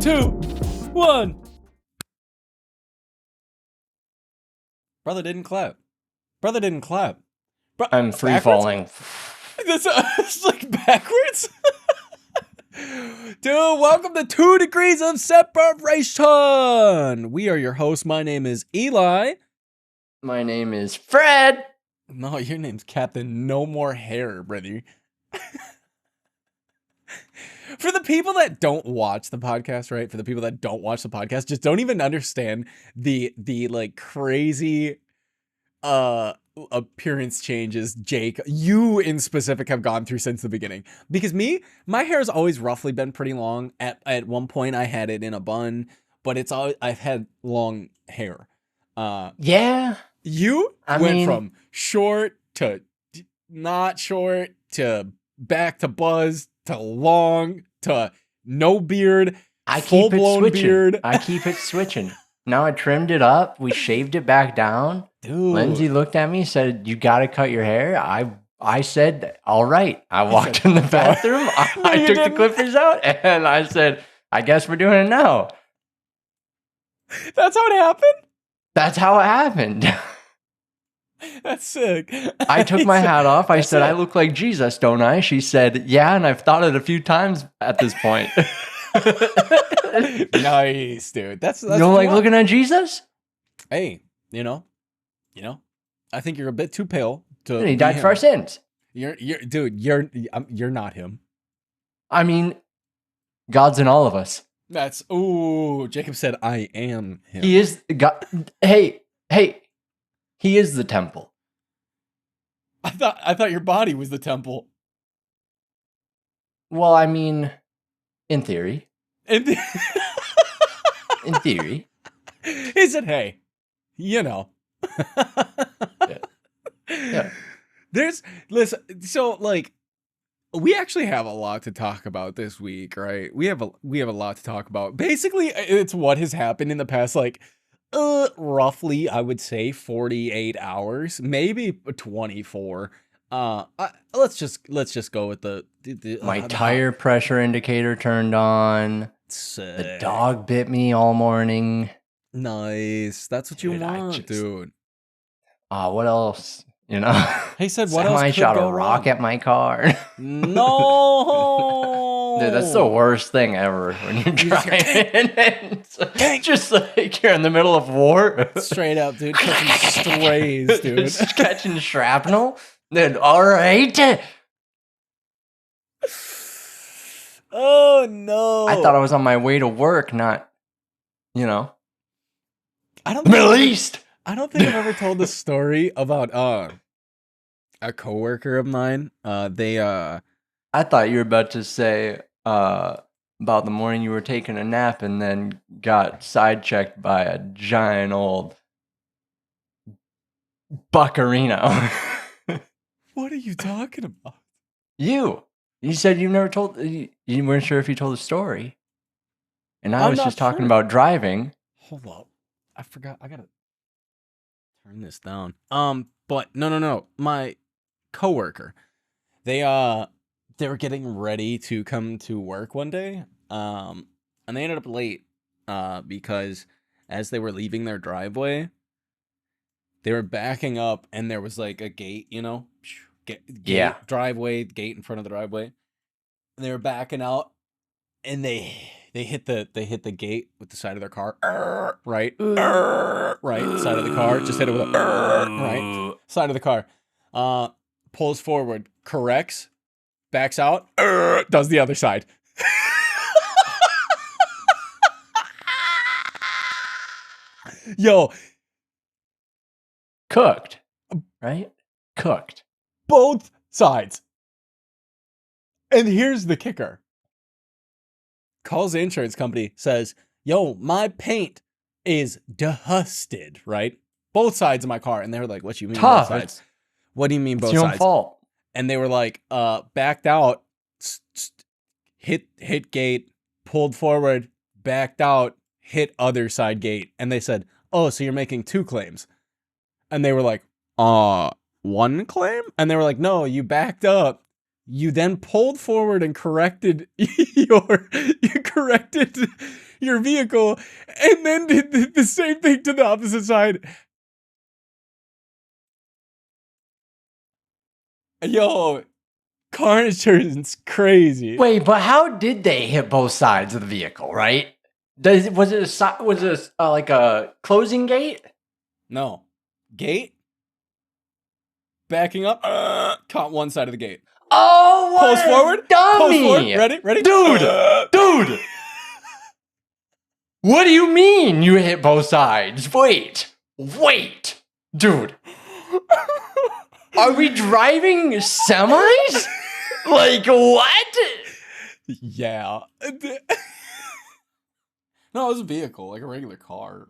2, 1. Brother didn't clap. I'm free falling. It's like backwards. Dude, welcome to 2 Degrees of Separation. We are your hosts. My name is Eli. My name is Fred. No, your name's Captain No More Hair, brother. For the people that don't watch the podcast, right? For the people that don't watch the podcast, just don't even understand the like crazy appearance changes Jake, you in specific, have gone through since the beginning. Because my hair has always roughly been pretty long. At one point I had it in a bun, but I've had long hair. Yeah. You went from short to not short to back to buzz to long to no beard. I keep it switching. Beard. I keep it switching. Now I trimmed it up. We shaved it back down. Dude. Lindsay looked at me, said, "You got to cut your hair." I said, "All right." I walked in the bathroom. I took the clippers out, and I said, "I guess we're doing it now." That's how it happened? That's how it happened. That's sick. I took my hat off. I said, "I look like Jesus, don't I?" She said, "Yeah," and I've thought it a few times at this point. Nice, dude. That's you don't like looking at Jesus? Hey, you know, I think you're a bit too pale to. He died for our sins. You're not him. I mean, God's in all of us. Jacob said, "I am him." He is God. Hey, he is the temple. I thought your body was the temple. Well, I mean, in theory. In theory. He said, "Hey, you know." Yeah. Listen, so like we actually have a lot to talk about this week, right? We have a lot to talk about. Basically, it's what has happened in the past like roughly, I would say 48 hours, maybe 24. Let's just go with the my tire pressure indicator turned on. The dog bit me all morning. Nice. That's what you want, dude. What else? You know, he said, "What else?" I shot a rock at my car. No, dude, that's the worst thing ever when you're driving. It's just like you're in the middle of war. Straight up, dude, catching strays, dude, just catching shrapnel. Dude, all right. Oh no! I thought I was on my way to work, not, I don't. Middle East. I don't think I've ever told the story about a coworker of mine. I thought you were about to say about the morning you were taking a nap and then got sidechecked by a giant old buckarino. What are you talking about? You said you never told. You weren't sure if you told the story, and I was just talking about driving. Hold up, I forgot. I gotta turn this down. But no. My coworker, they were getting ready to come to work one day. And they ended up late. Because as they were leaving their driveway, they were backing up, and there was like a gate, driveway gate in front of the driveway, and they were backing out, and they hit the gate with the side of their car, right, side of the car, just hit it with a right side of the car, pulls forward, corrects, backs out, does the other side. Yo, cooked, right? Cooked. Both sides. And here's the kicker. Calls the insurance company, says, "Yo, my paint is dusted," right? Both sides of my car. And they were like, "What you mean both sides? What do you mean both sides?" It's your own fault. And they were like, backed out, hit gate, pulled forward, backed out, hit other side gate. And they said, "Oh, so you're making 2 claims." And they were like, 1 claim? And they were like, "No, you backed up, You then pulled forward and corrected your vehicle, and then did the same thing to the opposite side. Yo, car insurance crazy. Wait, but how did they hit both sides of the vehicle? Right? Was it like a closing gate? No. Gate? Backing up. Caught one side of the gate. Oh, what Pulls forward. dummy! Pulls forward. Ready? Dude! What do you mean you hit both sides? Wait! Dude! Are we driving semis? Like, what? Yeah. No, it was a vehicle, like a regular car.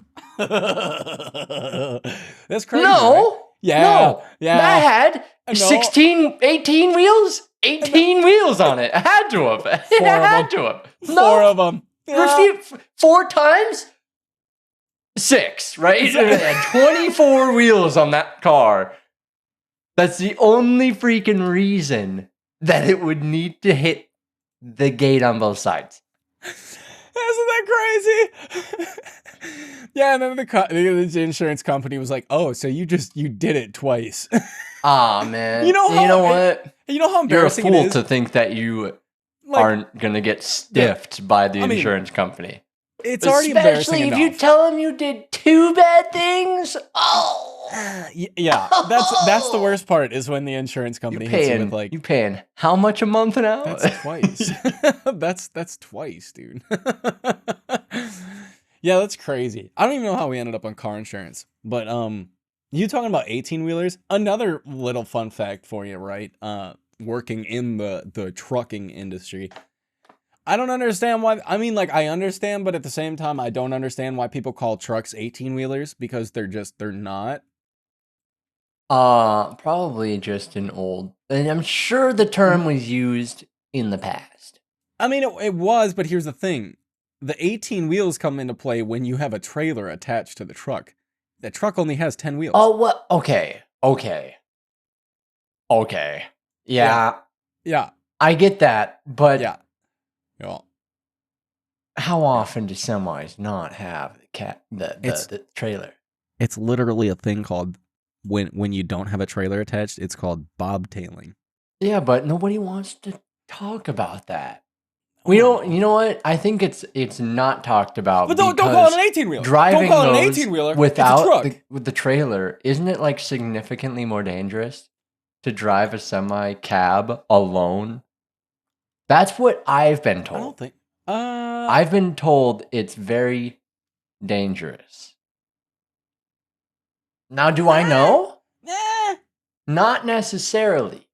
That's crazy. No. Right? Yeah. No. Yeah. That had 16, 18 wheels? 18 wheels on it. It had to have. It had to have. Four of them. Yeah. 4 times? 6, right? It had 24 wheels on that car. That's the only freaking reason that it would need to hit the gate on both sides. Isn't that crazy? Yeah, and then the insurance company was like, "Oh, so you did it twice." Ah, man. You know what? You know how You're a embarrassing it fool is to think that you aren't gonna get stiffed by the insurance company. It's already embarrassing Especially if enough. you tell them you did 2 bad things. Oh, yeah. That's the worst part is when the insurance company hits you with like, you paying how much a month now? that's twice. that's twice, dude. Yeah, that's crazy. I don't even know how we ended up on car insurance, but you talking about 18-wheelers? Another little fun fact for you, right? Working in the trucking industry. I don't understand why. I mean, like, I understand, but at the same time, I don't understand why people call trucks 18-wheelers because they're not. Probably just an old, and I'm sure the term was used in the past. I mean, it was, but here's the thing. The 18 wheels come into play when you have a trailer attached to the truck. The truck only has 10 wheels. Oh, what? Okay. Yeah. Yeah. I get that, but Yeah. how often do semis not have the trailer? It's literally a thing called when you don't have a trailer attached, it's called bobtailing. Yeah, but nobody wants to talk about that. We don't. You know what? I think it's not talked about. But don't call it an 18-wheeler. Driving don't call it an those 18-wheeler without with the trailer, isn't it like significantly more dangerous to drive a semi cab alone? That's what I've been told. I don't think. I've been told it's very dangerous. Now, do I know? Not necessarily.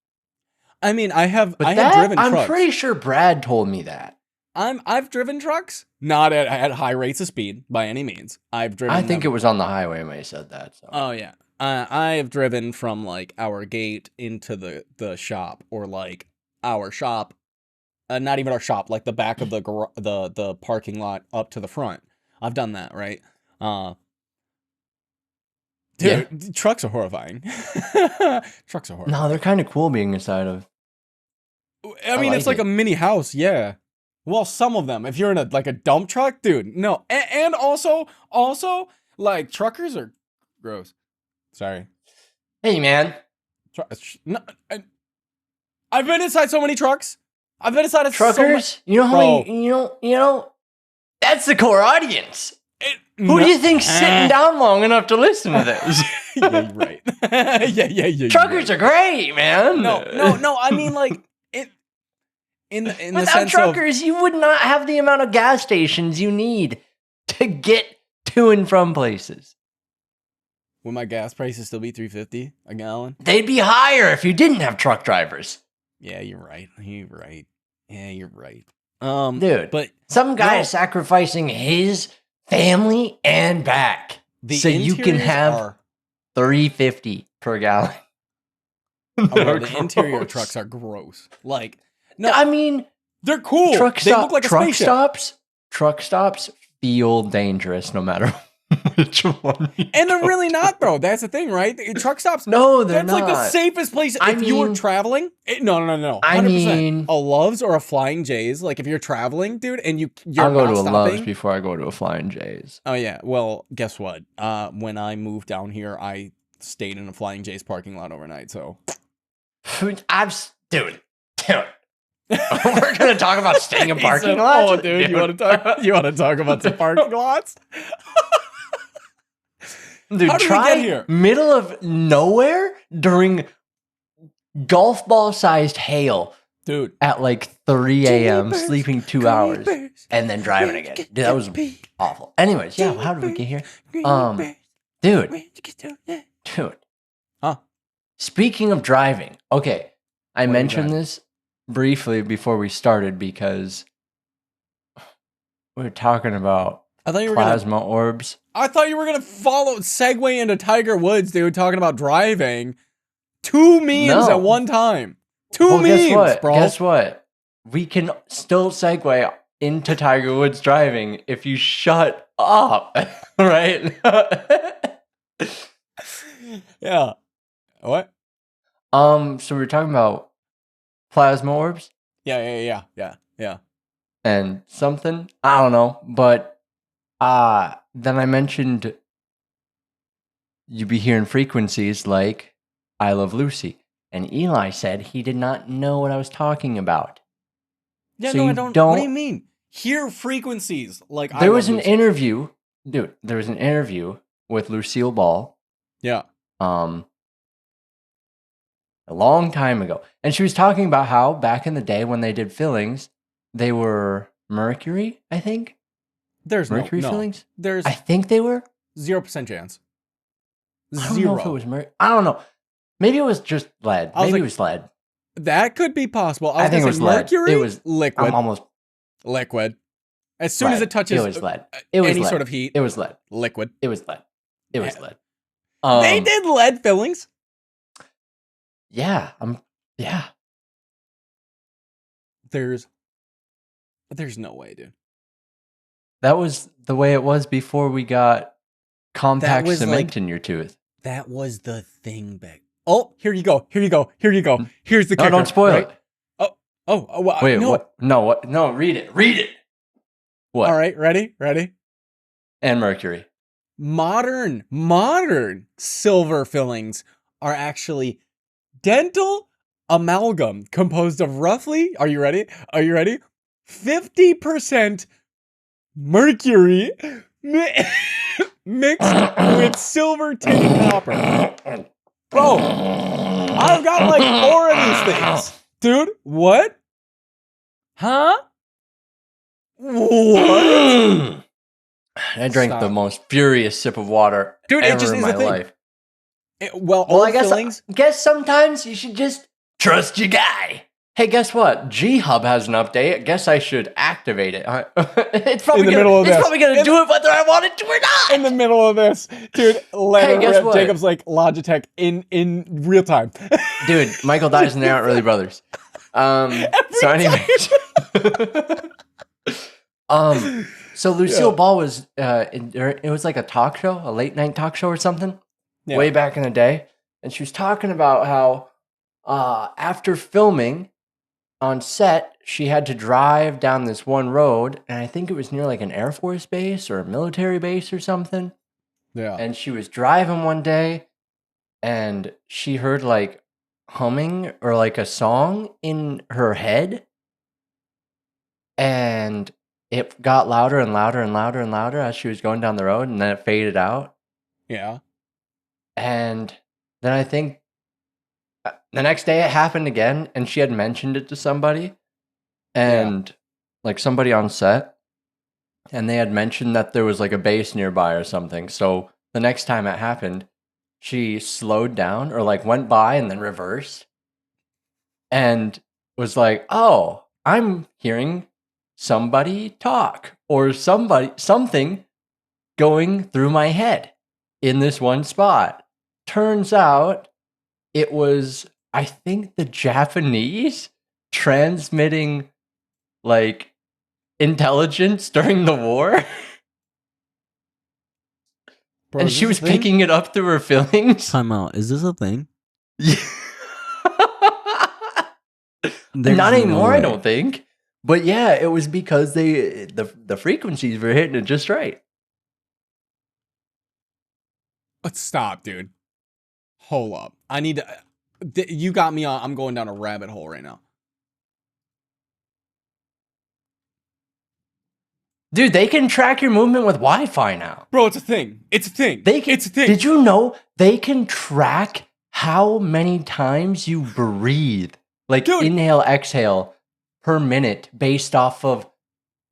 I mean, I have driven trucks. I'm pretty sure Brad told me that. I've driven trucks, not at high rates of speed by any means. I've driven. I think it was on the highway when he said that. So. Oh yeah, I have driven from like our gate into the shop, or like our shop, not even our shop, like the back of the parking lot up to the front. I've done that, right? Dude, yeah. Trucks are horrifying. Trucks are horrifying. No, they're kind of cool being inside of. I mean, it's like a mini house, yeah. Well, some of them. If you're in a dump truck, dude, no. And also, like, truckers are gross. Sorry. Hey, man. No, I've been inside so many trucks. I've been inside of truckers. You know how many, you know. That's the core audience. Who do you think's sitting down long enough to listen to this? Yeah, you're right. Yeah. Truckers are great, man. No. I mean, like, in the without sense truckers, you would not have the amount of gas stations you need to get to and from places. Would my gas prices still be $3.50 a gallon? They'd be higher if you didn't have truck drivers. Yeah, you're right. Yeah, you're right. Dude, but some guy is sacrificing his family and back so you can have $3.50 per gallon. The interior trucks are gross. Like, no, I mean, they're cool. They look like a spaceship. Truck stops feel dangerous no matter Which one? And they're really not, though. That's the thing, right? Truck stops. No, they're That's like the not. safest place. I If you were mean- traveling, no. 100%. I mean- A Love's or a Flying J's. Like if you're traveling, dude, and you're I'll go not to a Love's stopping. before I go to a Flying J's. Oh yeah. Well, guess what? When I moved down here, I stayed in a Flying J's parking lot overnight. So, Dude. We're gonna talk about staying in He parking said, lots. "Oh, dude, you want to talk about some parking lots?" Dude, How did we try get here? middle of nowhere during golf ball sized hail Dude, at like 3 a.m. Jeepers sleeping 2 hours creepers, and then driving again. Dude, that was Jeepers awful. Anyways, yeah, how did we get here? creepers, Dude, creepers. dude. Huh? Speaking of driving, okay, I What do we mentioned got? this briefly before we started because we were talking about I thought you were plasma orbs. I thought you were gonna segue into Tiger Woods, dude, talking about driving. 2 memes No. at one time. 2 Well, memes, guess what? bro. Guess what? We can still segue into Tiger Woods driving if you shut up, right? Yeah. What? So we were talking about plasma orbs Yeah. and something. I don't know, but then I mentioned you'd be hearing frequencies like I Love Lucy. And Eli said he did not know what I was talking about. Yeah, So no, you I don't. What don't- do you mean? Hear frequencies like There was an interview, dude. There was an interview with Lucille Ball, Yeah. a long time ago, and she was talking about how back in the day when they did fillings, they were mercury. I think There's mercury no. fillings. There's I think they were 0% chance. I don't Zero. know if it was mercury. I don't know. Maybe it was just lead. I was Maybe like- it was lead. That could be possible. I think it gonna was say lead. mercury. It was- liquid. I'm almost Liquid. As soon as lead. it touches It was lead. It was any lead. sort of heat, It was lead. liquid. It was lead. It was Yeah. lead. They did lead fillings. Yeah. Yeah. There's no way, dude. That was the way it was before we got compact was cement like- in your tooth. That was the thing back. Oh, here you go. Here's the No, kicker. don't spoil right? it. Well, Wait, no. what? No, what? No, read it. Read it. What? All right, ready? And mercury. Modern silver fillings are actually dental amalgam composed of roughly, are you ready? 50% mercury mixed with silver tinted copper. Bro, I've got like 4 of these things. Dude, what? Huh? What? I drank the Stop. most furious sip of water Dude, it ever just in is my the thing. life. Well, Well, old I guess fillings. sometimes you should just trust your guy. Hey, guess what? G-Hub has an update. I guess I should activate it. It's probably In the middle of it's this. probably gonna do it whether I want it to or not. In the middle of this, dude, let Hey, it guess rip. what? Jacob's like Logitech in real time. Dude, Michael Dyson, they aren't really brothers. So anyways. So Lucille Yeah. Ball was it was like a talk show, a late night talk show or something, Yeah. way back in the day, and she was talking about how after filming on set, she had to drive down this one road, and I think it was near like an Air Force base or a military base or something. Yeah. And she was driving one day, and she heard like humming or like a song in her head, and it got louder and louder and louder and louder as she was going down the road, and then it faded out. Yeah. And then I think the next day it happened again, and she had mentioned it to somebody, and like somebody on set, and they had mentioned that there was like a base nearby or something. So the next time it happened, she slowed down or like went by and then reversed and was like, "Oh, I'm hearing somebody talk or something going through my head in this one spot." Turns out it was, I think, the Japanese transmitting like intelligence during the war. Bro, and is she this was a thing? picking it up through her fillings. Time out. Is this a thing? Yeah. There's Not no anymore, I way. don't think. But yeah, it was because the frequencies were hitting it just right. Let's stop, dude. Hold up. I need to. You got me on. I'm going down a rabbit hole right now. Dude, they can track your movement with Wi-Fi now. Bro, it's a thing. It's a thing. It's a thing. Did you know they can track how many times you breathe? Like Dude. inhale, exhale per minute based off of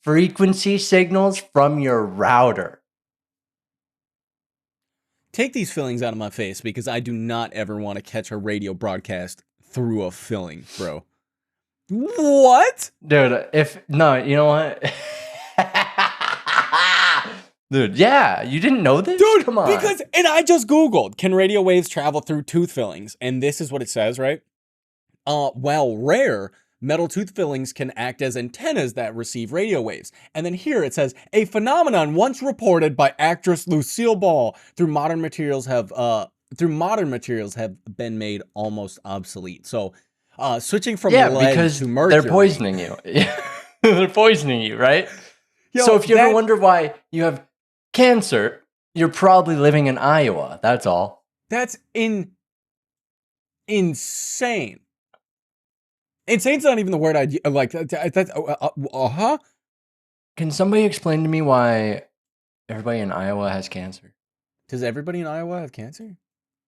frequency signals from your router. Take these fillings out of my face because I do not ever want to catch a radio broadcast through a filling, bro. What? Dude, you know what? Dude, yeah, you didn't know this? Dude, come on. And I just Googled, can radio waves travel through tooth fillings? And this is what it says, right? While rare, metal tooth fillings can act as antennas that receive radio waves. And then here it says, a phenomenon once reported by actress Lucille Ball through modern materials have been made almost obsolete. So, switching from lead because to mercury. they're poisoning you. They're poisoning you, right? Yo, so if you ever wonder why you have cancer, you're probably living in Iowa. That's all. That's insane. Insane's not even the word I'd like. That's Can somebody explain to me why everybody in Iowa has cancer? Does everybody in Iowa have cancer?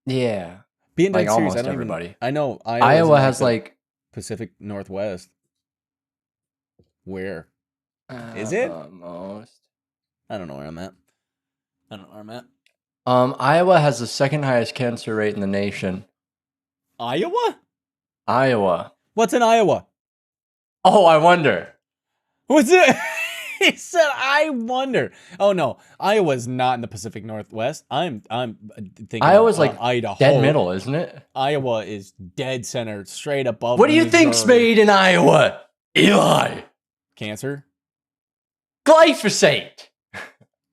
Yeah, Being dead serious, almost I don't everybody. Even, I know Iowa has like Pacific Northwest. Where is it? Almost. I don't know where I'm at. Iowa has the second highest cancer rate in the nation. Iowa? What's in Iowa? Oh, I wonder. What's it? He said, I wonder. Oh no, Iowa's not in the Pacific Northwest. I'm thinking Iowa's of, like Idaho. Dead middle, isn't it? Iowa is dead center, straight above. What do you think's made in Iowa, Eli? Cancer. Glyphosate.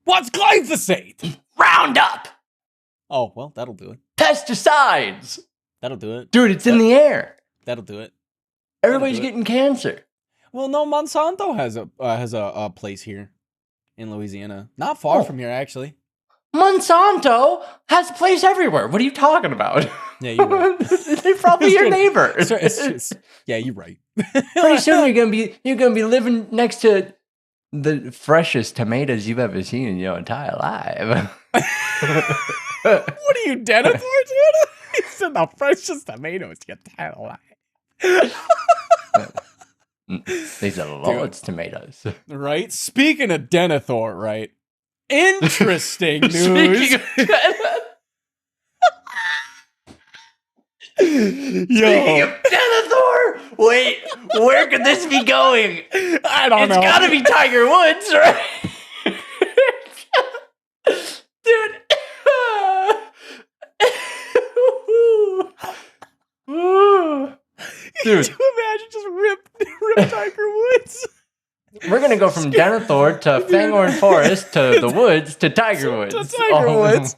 What's glyphosate? Roundup. Oh well, that'll do it. Pesticides. That'll do it, dude. It's in the air. That'll do it. Everybody's getting cancer. Well, no, Monsanto has a place here in Louisiana, not far from here, actually. Monsanto has a place everywhere. What are you talking about? Yeah, you're right. They're probably your neighbor. Yeah, you're right. Pretty soon you're gonna be living next to the freshest tomatoes you've ever seen in your entire life. What are you, Denethor, dude? He said the freshest tomatoes your entire life. These are Lord's tomatoes. Right? Speaking of Denethor, right? Interesting news. Speaking of Denethor! Wait, where could this be going? I don't know. It's gotta be Tiger Woods, right? Dude. Dude. Could you imagine just rip Tiger Woods? We're gonna go from Denethor to Fangorn Forest to the woods to Tiger Woods. To Tiger Woods.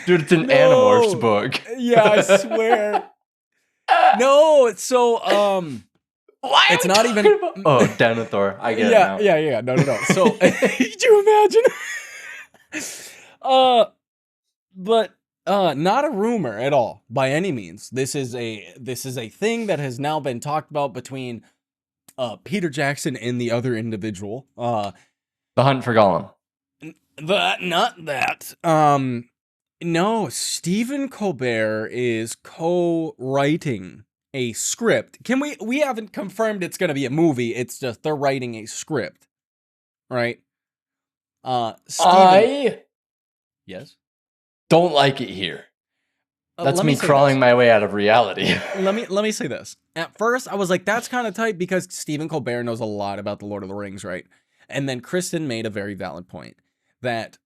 Dude, it's an Animorphs book. Yeah, I swear. No, so why it's not even Oh, Denethor. I get it now. Yeah. No. So could you imagine? But not a rumor at all by any means. This is a thing that has now been talked about between Peter Jackson and the other individual. The Hunt for Gollum. Not that. No, Stephen Colbert is co-writing a script. We haven't confirmed it's going to be a movie. It's just they're writing a script. Right? I Yes. Don't like it here. That's me crawling my way out of reality. Let me say this. At first, I was like, that's kind of tight because Stephen Colbert knows a lot about the Lord of the Rings, right? And then Kristen made a very valid point that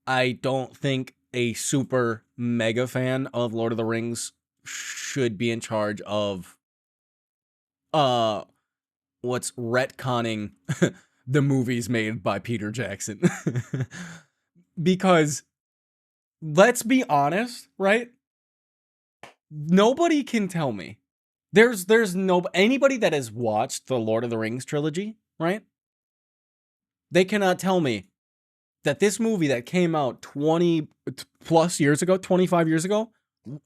I don't think a super mega fan of Lord of the Rings should be in charge of what's retconning the movies made by Peter Jackson. because let's be honest, right? Nobody can tell me. There's no anybody that has watched the Lord of the Rings trilogy, right? They cannot tell me that this movie that came out 20 plus years ago, 25 years ago,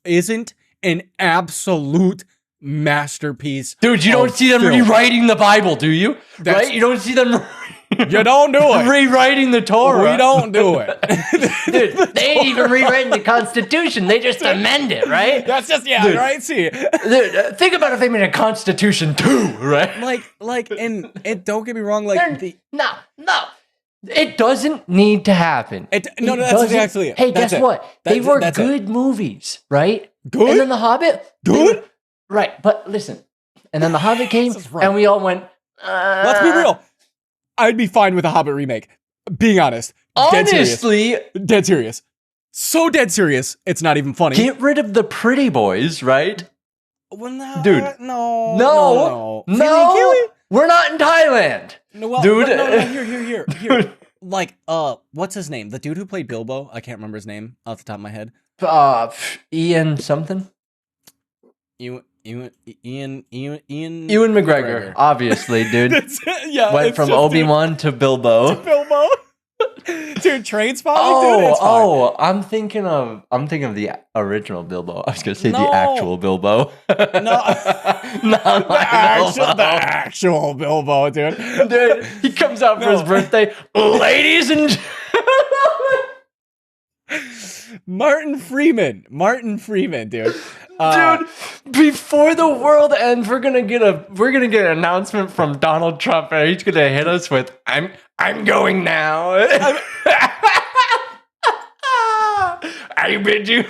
isn't an absolute masterpiece. Dude, you don't see them rewriting the Bible, do you? Right? You don't see them. You don't do it. Rewriting the Torah. We don't do it. Dude, they ain't even rewriting the Constitution. They just amend it, right? That's just, Dude, right? See. Dude, think about if they made a Constitution too, right? And don't get me wrong, no. It doesn't need to happen. No, that's exactly it. Hey, guess what? They were good movies, right? Good? And then The Hobbit. Good? Right, but listen. And then The Hobbit came, and we all went, let's be real. I'd be fine with a Hobbit remake. Being honest. Honestly. Dead serious. So dead serious, it's not even funny. Get rid of the pretty boys, right? Well, no. Dude. No. No. We're not in Thailand. No, well, dude. No, here. Like, what's his name? The dude who played Bilbo? I can't remember his name off the top of my head. Ian something? Ian McGregor, obviously, dude. Went from Obi-Wan to Bilbo. Dude, train spotting, dude. It's fine. I'm thinking of the original Bilbo. I was gonna say the actual Bilbo. The actual Bilbo, dude. Dude, he comes out for his birthday, ladies and Martin Freeman, dude. Dude, before the world ends, we're gonna get an announcement from Donald Trump, and he's gonna hit us with, "I'm going now." I bid you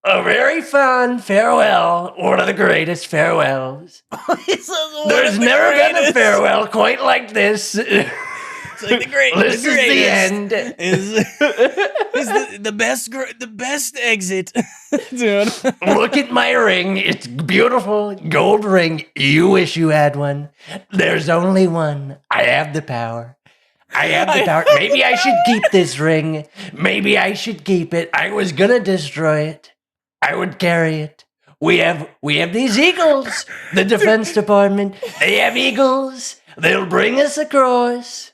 a very fun farewell. One of the greatest farewells. There's never been a farewell quite like this. It's like this is the end. Is the best exit, dude. Look at my ring. It's beautiful gold ring. You wish you had one. There's only one. I have the power. Maybe I should keep this ring. Maybe I should keep it. I was gonna destroy it. I would carry it. We have these eagles. The Defense Department. They have eagles. They'll bring us across.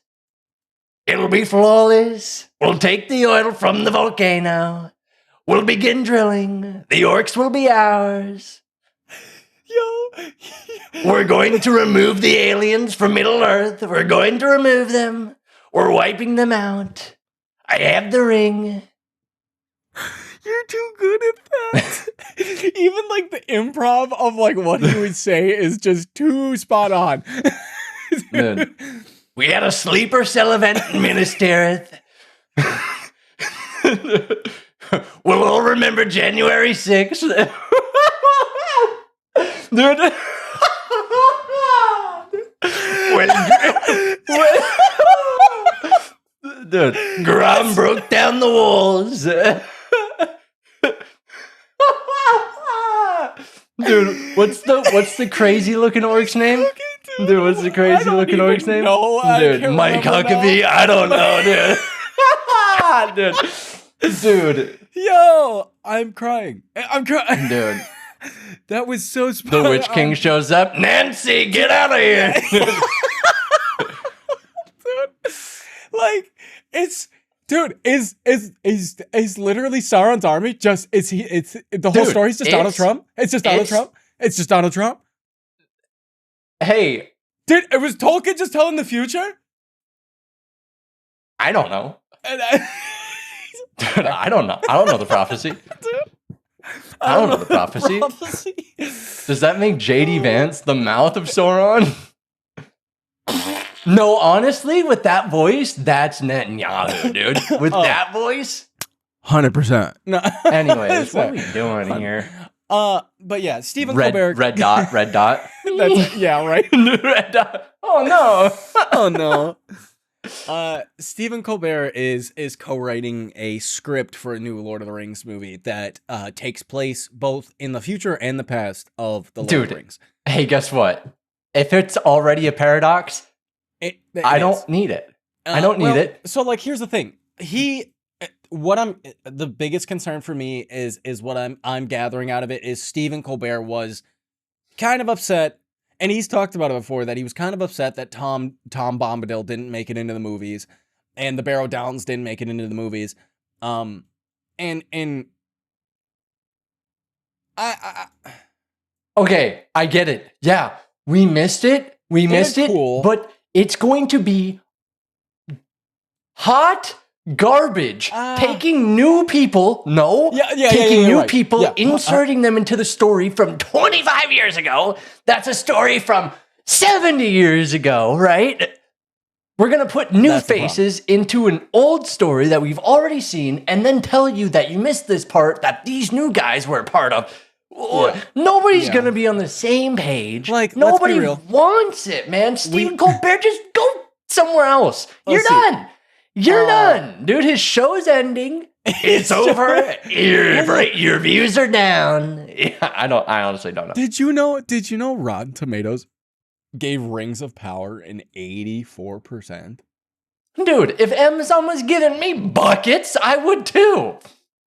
It'll be flawless. We'll take the oil from the volcano. We'll begin drilling. The orcs will be ours. We're going to remove the aliens from Middle Earth. We're going to remove them. We're wiping them out. I have the ring. You're too good at that. Even like the improv of like what he would say is just too spot on. Dude. We had a sleeper cell event in Minas Tirith. We'll all remember January 6th. Dude. Dude, Grom broke down the walls. Dude, what's the crazy looking orc's name? Dude, what's the crazy looking orc's name? Dude, Mike Huckabee. I don't know, dude. Dude. Yo, I'm crying. Dude. That was so The Witch King shows up. Nancy, get out of here. Like, is literally Sauron's army just, the whole story's just Donald Trump? It's just Donald Trump? It's just Donald Trump? Hey. Dude, it was Tolkien just telling the future? I don't know. Dude, I don't know. I don't know the prophecy. Dude, I don't know the prophecy. Does that make J.D. Vance the mouth of Sauron? No, honestly, with that voice, that's Netanyahu, dude. With that voice? 100%. No. Anyways, what are we doing here? But yeah, Stephen Colbert. Red dot. Yeah, right? Red dot. Oh, no. Oh, no. Stephen Colbert is co-writing a script for a new Lord of the Rings movie that takes place both in the future and the past of the Lord of the Rings. Hey, guess what? If it's already a paradox, I don't need it. I don't need it. So, like, here's the thing. the biggest concern for me is what I'm gathering out of it is Stephen Colbert was kind of upset, and he's talked about it before, that he was kind of upset that Tom Bombadil didn't make it into the movies, and the Barrow Downs didn't make it into the movies. And I Okay, I get it. Yeah, we missed it. We missed it. cool. But it's going to be hot garbage. Taking new people, taking new people, inserting them into the story from 25 years ago. That's a story from 70 years ago, right? We're going to put new faces into an old story that we've already seen and then tell you that you missed this part that these new guys were a part of. Nobody's going to be on the same page. Like, nobody let's be real. wants it, man. Stephen Colbert, just go somewhere else. You're done. You're done. Dude, his show's ending. It's over. Your views are down. I honestly don't know. Did you know Rotten Tomatoes gave Rings of Power an 84%? Dude, if Amazon was giving me buckets, I would too.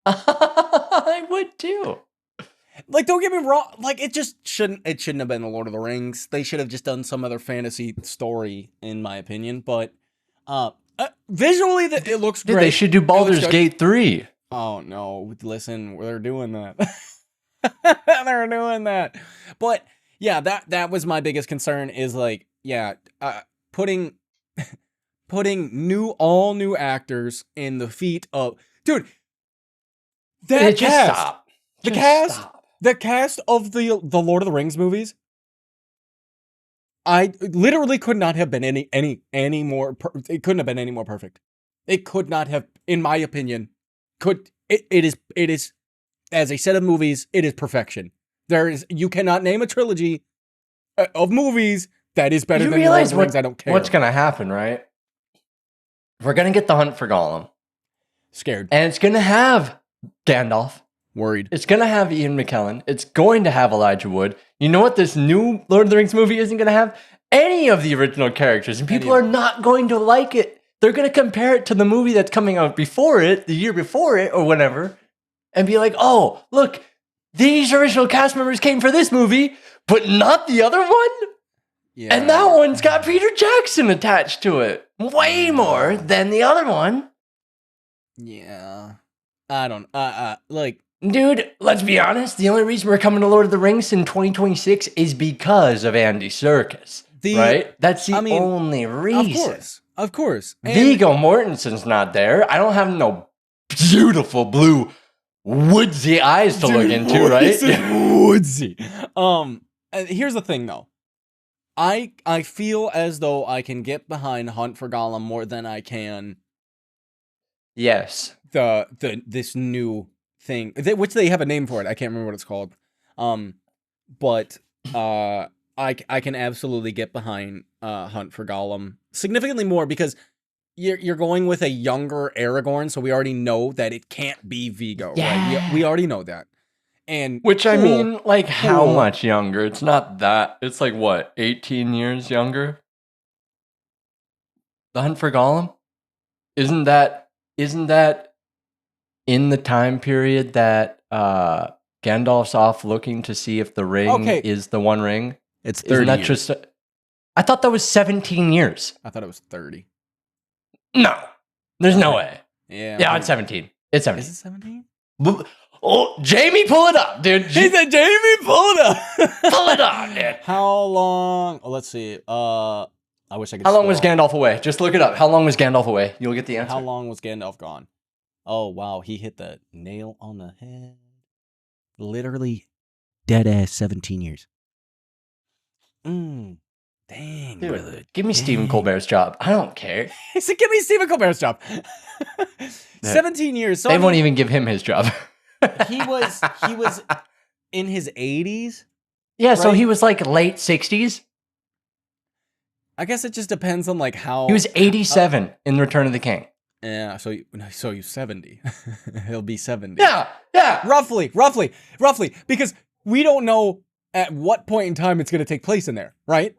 I would too. Like, don't get me wrong. Like, it shouldn't have been The Lord of the Rings. They should have just done some other fantasy story, in my opinion. But visually, it looks great. They should do Baldur's Gate 3. Oh no! Listen, they're doing that. They're doing that. But yeah, that was my biggest concern. Is like, putting all new actors in the feet of dude. That cast. The cast of the Lord of the Rings movies, I literally could not have been any more. It couldn't have been any more perfect. It could not have, in my opinion. It is as a set of movies, it is perfection. You cannot name a trilogy of movies that is better than the Lord of the Rings. I don't care. What's gonna happen, right? We're gonna get the Hunt for Gollum. Scared. And it's gonna have Gandalf. Worried. It's going to have Ian McKellen. It's going to have Elijah Wood. You know what this new Lord of the Rings movie isn't going to have? Any of the original characters. And people are not going to like it. They're going to compare it to the movie that's coming out before it, the year before it, or whatever, and be like, oh, look, these original cast members came for this movie, but not the other one? Yeah. And that one's got Peter Jackson attached to it. Way more than the other one. Yeah. I don't, Dude, let's be honest. The only reason we're coming to Lord of the Rings in 2026 is because of Andy Serkis, right? That's the only reason. Of course. Viggo Mortensen's not there. I don't have no beautiful blue woodsy eyes to look into, right? Woodsy. Here's the thing, though. I feel as though I can get behind Hunt for Gollum more than I can. Yes. This new thing, which they have a name for it. I can't remember what it's called. But I can absolutely get behind Hunt for Gollum significantly more because you're going with a younger Aragorn, so we already know that it can't be Viggo, right? We already know that. And I mean, like, how much younger? It's not that. It's like what, 18 years younger? The Hunt for Gollum? Isn't that in the time period that Gandalf's off looking to see if the ring is the One Ring? It's 30 years. I thought that was 17 years. I thought it was 30. No. There's no way. Yeah, it's 17. It's 17. Is it 17? Oh, Jamie, pull it up, dude. He said, Jamie, pull it up. Pull it up, dude. How long? Oh, let's see. I wish I could. How long was Gandalf away? Just look it up. How long was Gandalf away? You'll get the answer. How long was Gandalf gone? Oh, wow. He hit the nail on the head. Literally dead ass 17 years. Dang, dude, brother. Give me Stephen Colbert's job. I don't care. He said, give me Stephen Colbert's job. 17 years. So they won't even give him his job. he was in his 80s. Yeah, right? So he was like late 60s. I guess it just depends on like how he was 87 in Return of the King. Yeah, so he's 70. He'll be 70. Yeah. Roughly, because we don't know at what point in time it's going to take place in there, right?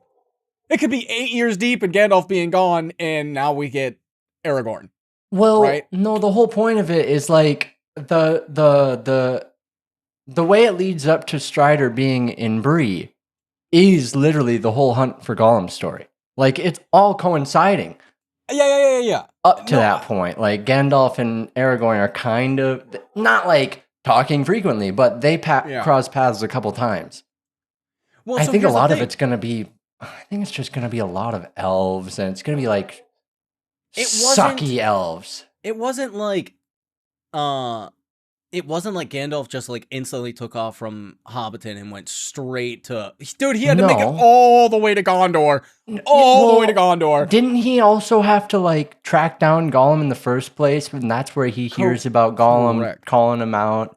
It could be 8 years deep and Gandalf being gone, and now we get Aragorn. Well, right? no, the whole point of it is like the way it leads up to Strider being in Bree is literally the whole Hunt for Gollum story. Like it's all coinciding Yeah. up to No, that point. Like Gandalf and Aragorn are kind of not like talking frequently, but they yeah. cross paths a couple times. Well, I so think a here's the lot of thing. it's gonna be. I think it's just gonna be a lot of elves, and it's gonna be like It wasn't. sucky elves. It wasn't like. It wasn't like Gandalf just like instantly took off from Hobbiton and went straight to. Dude, he had to make it No. all the way to Gondor. All the way to Gondor. Didn't he also have to like track down Gollum in the first place? And that's where he hears about Gollum correct. calling him out,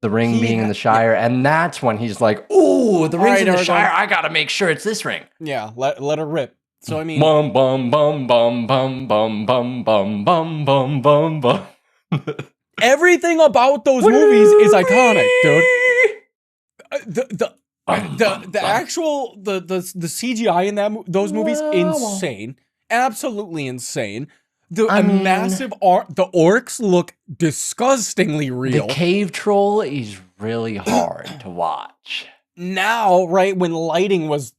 the ring He being in ha- the Shire, and that's when he's like, "Ooh, the ring's right, in the Aragorn. Shire. I gotta make sure it's this ring." Yeah, let her rip. So I mean, Bum bum bum bum bum bum bum bum bum bum bum bum. everything about those movies is iconic, dude. The actual the CGI in those movies insane, absolutely insane. Massive the orcs look disgustingly real. The cave troll is really hard to watch. Now, right, when lighting was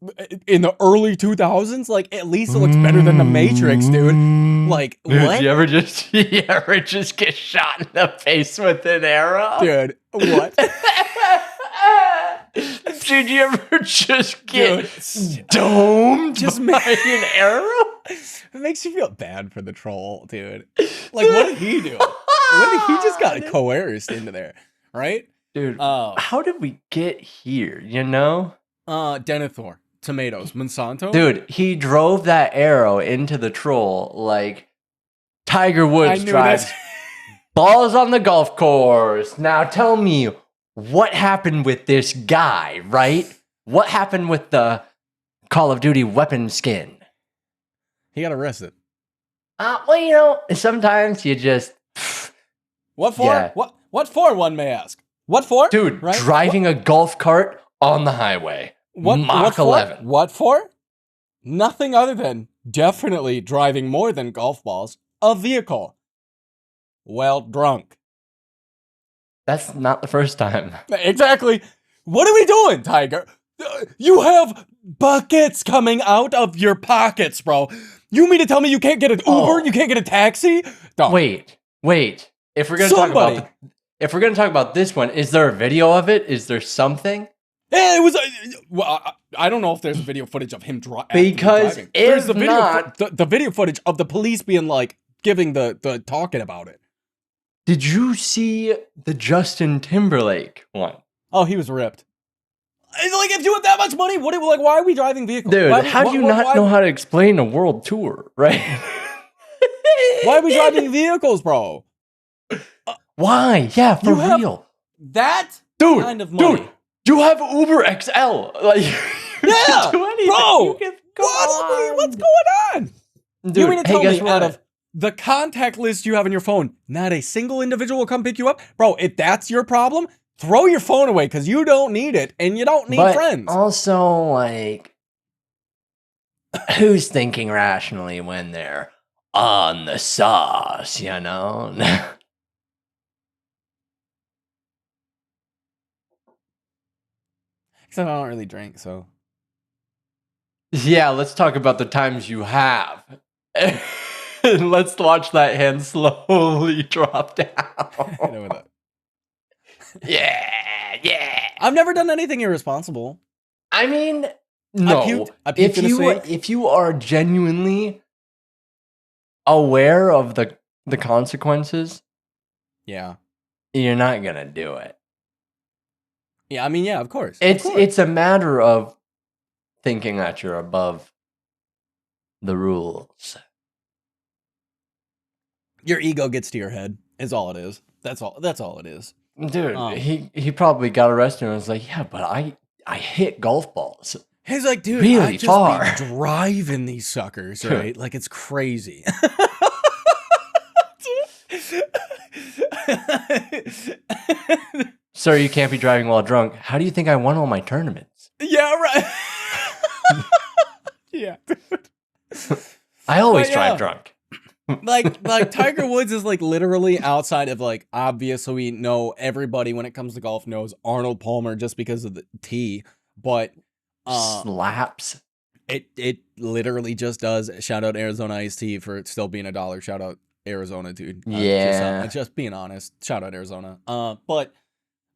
in the early 2000s, like at least it looks better than the Matrix, dude. Like, Dude, what? You ever just get shot in the face with an arrow? Dude, what? Dude, you ever just get domed just by an arrow? It makes you feel bad for the troll, dude. Like, what did he do? What did he just got coerced into there, right? Dude, how did we get here, you know? Denethor, tomatoes, Monsanto. Dude, he drove that arrow into the troll like Tiger Woods drives balls on the golf course. Now tell me what happened with this guy, right? What happened with the Call of Duty weapon skin? He got arrested. Well, you know, sometimes you just... What for? Yeah. What for, one may ask? What for? Dude, right? driving a golf cart on the highway. Mach 11. What for? Nothing other than definitely driving more than golf balls, a vehicle. Well, drunk. That's not the first time. Exactly. What are we doing, Tiger? You have buckets coming out of your pockets, bro. You mean to tell me you can't get an Uber? You can't get a taxi? No. Wait. If we're gonna talk about this one, is there a video of it? Is there something? Yeah, it was. Well, I don't know if there's video footage of him driving. Because there's if not, the video footage of the police being like giving the talking about it. Did you see the Justin Timberlake one? Oh, he was ripped. It's like, if you have that much money, why are we driving vehicles? Dude, how do you not know how to explain a world tour, right? Why are we driving vehicles, bro? Why? Yeah, for real. That dude, kind of money. Dude, you have Uber XL. Like, yeah, do anything. Bro. What's going on? Dude, you mean to tell me what? Out of the contact list you have on your phone, not a single individual will come pick you up? Bro, if that's your problem, throw your phone away because you don't need it and you don't need friends. Also, like, who's thinking rationally when they're on the sauce, you know? Except I don't really drink, so. Yeah, let's talk about the times you have. And let's watch that hand slowly drop down. Yeah. I've never done anything irresponsible. I mean, no. I puked if you are genuinely aware of the consequences, yeah, you're not gonna do it. Yeah, I mean, yeah, of course. It's a matter of thinking that you're above the rules. Your ego gets to your head, is all it is. That's all it is. Dude, he probably got arrested and was like, yeah, but I hit golf balls. He's like, dude, really I just far. Be driving these suckers, right? Like, it's crazy. Sir, you can't be driving while drunk. How do you think I won all my tournaments? Yeah, right. Yeah. I always drive drunk. like Tiger Woods is like literally outside of like obviously we know everybody when it comes to golf knows Arnold Palmer just because of the tee, but Slaps. it literally just does. Shout out Arizona Iced Tea for it still being $1. Shout out Arizona, dude. Yeah. Just being honest. Shout out Arizona. But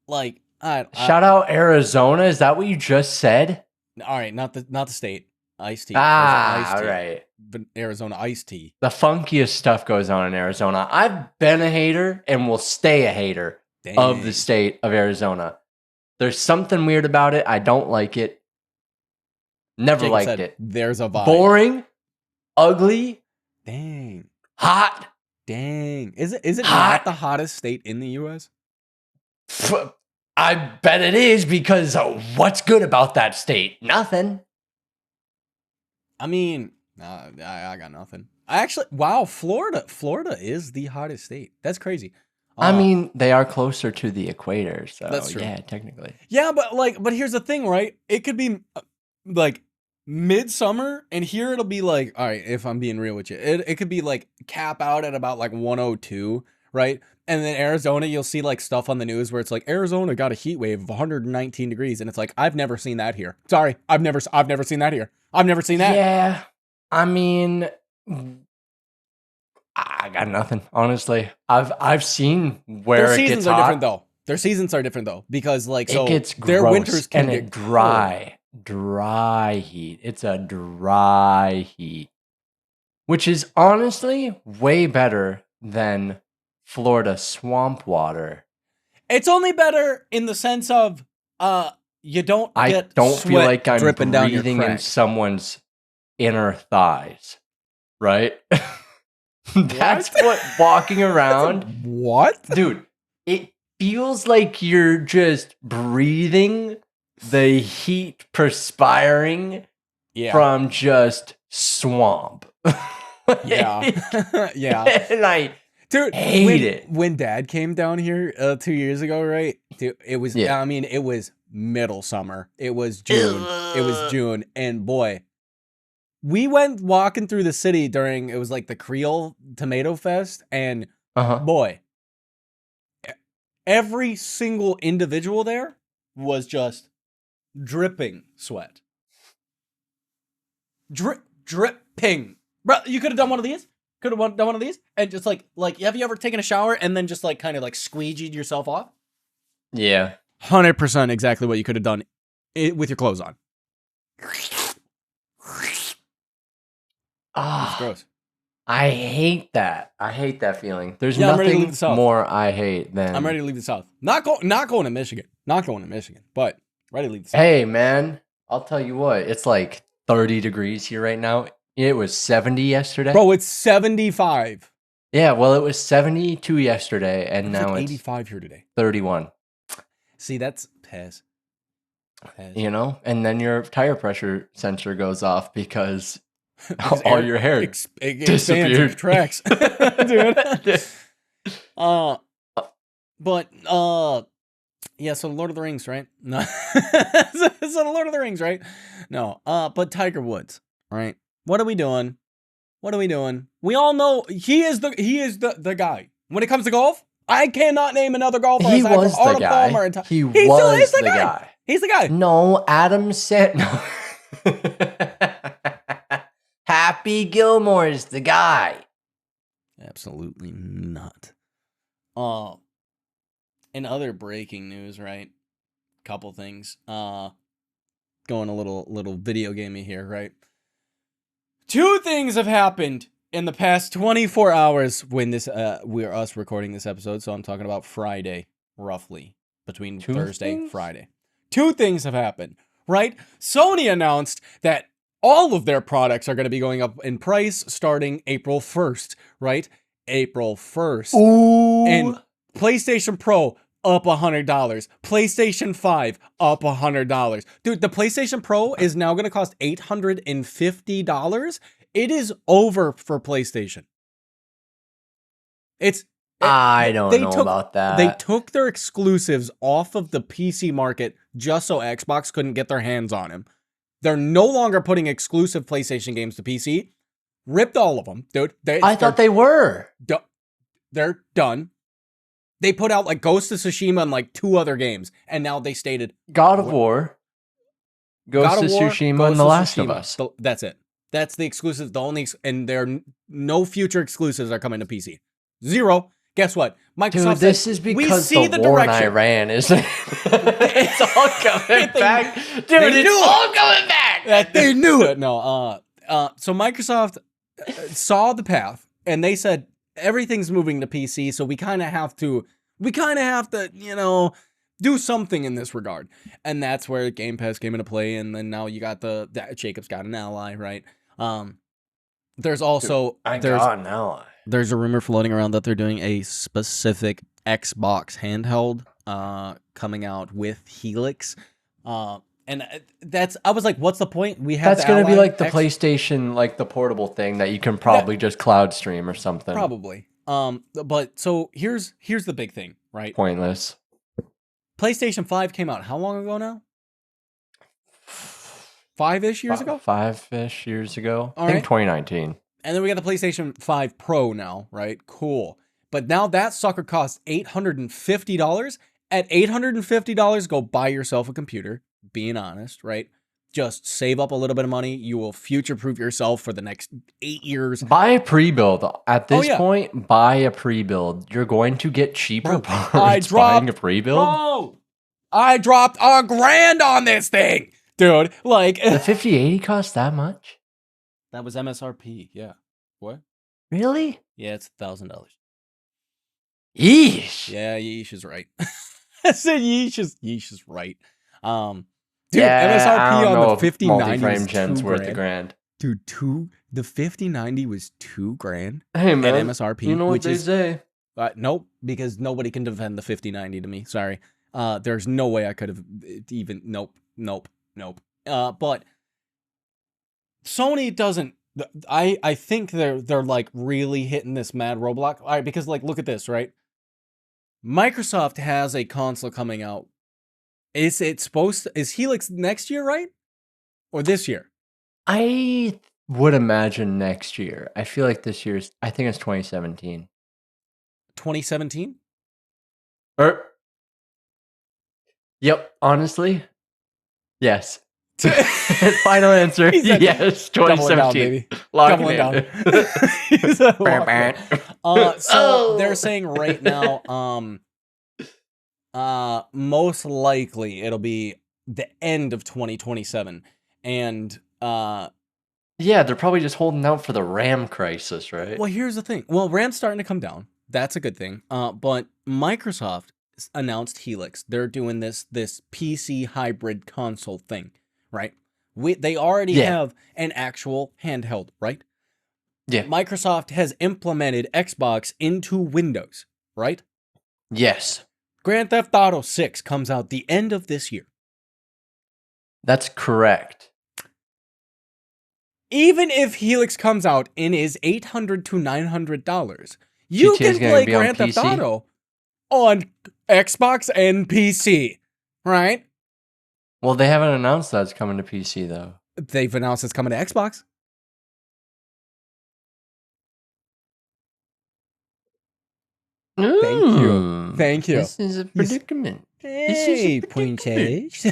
like Shout out Arizona. Is that what you just said? all right, not the state. Iced Tea. Ah, all right. Arizona Iced Tea. The funkiest stuff goes on in Arizona. I've been a hater and will stay a hater of the state of Arizona. There's something weird about it. I don't like it. Never Jacob liked said, it. There's a vibe. Boring, ugly, Dang. hot. Dang. Is it Hot. not the hottest state in the US? I bet it is because what's good about that state? Nothing. I mean, I got nothing. Wow, Florida is the hottest state. That's crazy. I mean, they are closer to the equator, so That's true. yeah, technically. Yeah, but here's the thing, right? It could be like midsummer, and here it'll be like, all right, if I'm being real with you, it could be like cap out at about like 102, right? And then Arizona, you'll see like stuff on the news where it's like Arizona got a heat wave of 119 degrees, and it's like I've never seen that here. Sorry, I've never seen that here. I've never seen that. Yeah, I mean, I got nothing. Honestly, I've seen where Their it seasons gets are hot. different though. Their seasons are different though because like so It gets their gross, winters can and get it dry heat. It's a dry heat, which is honestly way better than Florida swamp water. It's only better in the sense of you don't I get don't feel sweat like I'm dripping down your breathing in crack. someone's inner thighs, right? That's what walking around. What? Dude, it feels like you're just breathing the heat perspiring Yeah. from just swamp. Yeah. Yeah. And I Dude, hate it. When Dad came down here 2 years ago, right? Dude, it was Yeah. I mean, it was middle summer. It was June. It was June, and boy, we went walking through the city during it was like the Creole Tomato Fest, and boy, every single individual there was just dripping sweat. Dripping. Bro, you could have done one of these. Could have done one of these and just like have you ever taken a shower and then just like kind of like squeegeed yourself off? Yeah. 100% exactly what you could have done with your clothes on. It's gross. I hate that. I hate that feeling. There's I'm ready to leave nothing the South. more I hate than. I'm ready to leave the South. Not going to Michigan. Not going to Michigan, but ready to leave the South. Hey, man, I'll tell you what. It's like 30 degrees here right now. It was 70 yesterday. Bro, it's 75. Yeah, well, it was 72 yesterday, and It's now like it's 85 here today. 31. See, that's piss. You know? And then your tire pressure sensor goes off because Because all air your hair expands disappeared. and tracks. Dude. But yeah, so Lord of the Rings, right? No. So Lord of the Rings, right? No. But Tiger Woods, right? What are we doing? What are we doing? We all know he is the guy. When it comes to golf, I cannot name another golfer He aside was from the Arnold Palmer guy. and He still was is the guy. He's the guy. No, Adam said no. Happy Gilmore's the guy. Absolutely not. In other breaking news, right? Couple things. Going a little video gamey here, right? Two things have happened in the past 24 hours when this we're us recording this episode, so I'm talking about Friday, roughly. Between Thursday and Friday. Two things have happened, right? Sony announced that all of their products are going to be going up in price starting April 1st, right? April 1st. Ooh. And PlayStation Pro up $100. PlayStation 5 up $100. Dude, the PlayStation Pro is now going to cost $850. It is over for PlayStation. I don't know about that. They took their exclusives off of the PC market just so Xbox couldn't get their hands on them. They're no longer putting exclusive PlayStation games to PC. ripped all of them, dude. I thought they were. They're done. They put out like Ghost of Tsushima and like 2 other games, and now they stated God of War, Ghost of Tsushima, and The Last of Us. That's it. That's the exclusive. The only and no future exclusives are coming to PC. 0. Guess what? Microsoft. Dude, this is because the war in Iran is. It's all coming back, dude. It's all coming back. They knew it. No. So Microsoft saw the path, and they said everything's moving to PC, so we kind of have to, do something in this regard. And that's where Game Pass came into play, and then now you got Jacob's got an ally, right? There's also got an ally. There's a rumor floating around that they're doing a specific Xbox handheld coming out with Helix. And I was like, what's the point? That's going to be like the PlayStation, like the portable thing that you can probably just cloud stream or something. Probably. But so here's the big thing, right? Pointless. PlayStation 5 came out how long ago now? 5-ish years ago? 5-ish years ago. All I think right. 2019. And then we got the PlayStation 5 Pro now, right? Cool. But now that sucker costs $850. At $850, go buy yourself a computer. Being honest, right? Just save up a little bit of money. You will future-proof yourself for the next 8 years. Buy a pre-build. At this point, buy a pre-build. You're going to get cheaper parts buying a pre-build. Bro, I dropped $1,000 on this thing, dude. Like the 5080 cost that much? That was MSRP. Yeah. What? Really? Yeah, it's $1,000. Yeesh. Yeah, yeesh is right. I said yeesh is right. Dude, MSRP on the 5090 frame gen's worth $1,000. Dude, the 5090 was $2,000. Hey man, at MSRP. You know what they say? Nope, because nobody can defend the 5090 to me. Sorry. There's no way I could have even. Nope. But Sony doesn't. I think they're like really hitting this mad roadblock. All right, because like look at this, right? Microsoft has a console coming out. Is Helix next year, right? Or this year? I would imagine next year. I feel like this year's, I think it's 2017. 2017? Yep, honestly. Yes. Final answer. Yes, 2017. Doubling down. So they're saying right now, most likely it'll be the end of 2027. And yeah, they're probably just holding out for the RAM crisis, right? Well, here's the thing. Well, RAM's starting to come down. That's a good thing. But Microsoft announced Helix. They're doing this PC hybrid console thing, right? They already have an actual handheld, right? Yeah. Microsoft has implemented Xbox into Windows, right? Yes. Grand Theft Auto 6 comes out the end of this year. That's correct. Even if Helix comes out and is $800 to $900, you can play Grand Theft Auto on Xbox and PC, right? Well, they haven't announced that it's coming to PC, though. They've announced it's coming to Xbox. Ooh, Thank you. This is a predicament. Hey, Princess.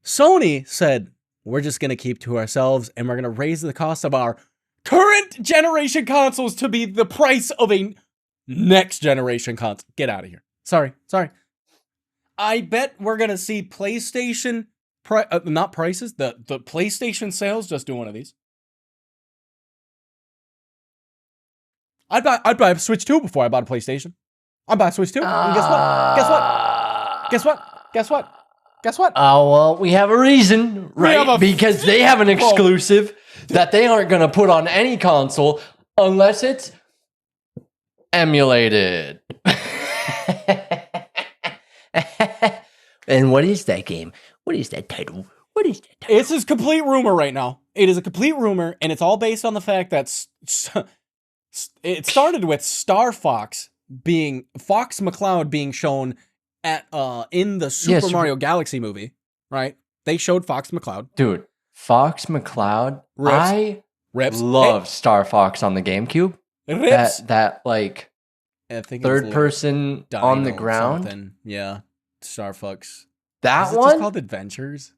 Sony said, we're just going to keep to ourselves and we're going to raise the cost of our current generation consoles to be the price of a next generation console. Get out of here. Sorry. I bet we're going to see PlayStation, not prices, the PlayStation sales. Just do one of these. I'd buy a Switch 2 before I bought a PlayStation. I'd buy a Switch 2. And guess what? Oh, well, we have a reason, right? Because they have an exclusive that they aren't going to put on any console unless it's emulated. And what is that game? What is that title? It's a complete rumor right now. It is a complete rumor, and it's all based on the fact that it started with Star Fox Fox McCloud being shown at in the Super Mario Galaxy movie, right? They showed Fox McCloud. Dude, Fox McCloud. Rips. I Rips. love Star Fox on the GameCube. Rips. That like I think third person on the ground. Something. Yeah. Star Fox. That Is it one? just called Adventures?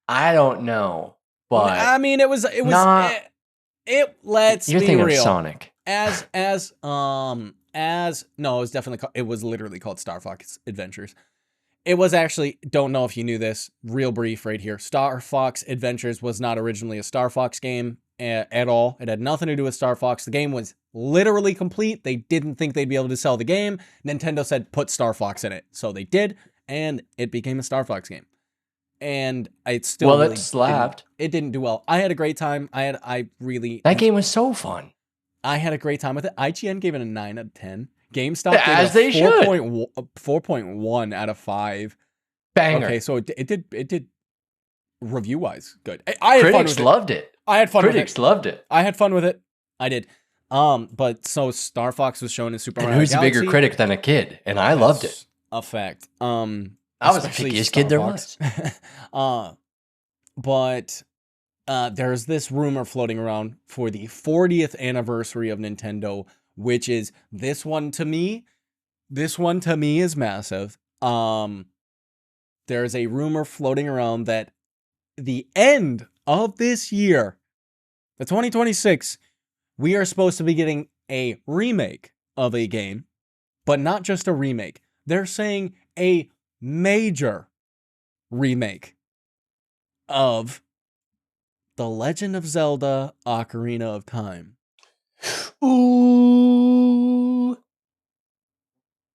I don't know. But I mean, it was not, let's you're be thinking real. of Sonic. No, it was definitely it was literally called Star Fox Adventures. It was actually, don't know if you knew this, real brief right here. Star Fox Adventures was not originally a Star Fox game at all. It had nothing to do with Star Fox. The game was literally complete. They didn't think they'd be able to sell the game. Nintendo said, put Star Fox in it. So they did, and it became a Star Fox game. And it still Well, really it slapped. It didn't do well. I had a great time. That game was so fun. I had a great time with it. IGN gave it a 9 out of 10. GameStop gave As it they should. 4.1 out of 5. Banger. Okay, so it did review wise good. I had fun Critics with it. loved it. I had fun with it. Critics loved it. I had fun with it. I did. But so Star Fox was shown in Super Mario And who's Galaxy. a bigger critic than a kid? And I loved it. A fact. I was the especially pickiest Star kid there Fox. was. But there's this rumor floating around for the 40th anniversary of Nintendo, which is this one to me. This one to me is massive. There's a rumor floating around that the end of this year, the 2026, we are supposed to be getting a remake of a game, but not just a remake. They're saying a major remake of The Legend of Zelda Ocarina of Time. Ooh.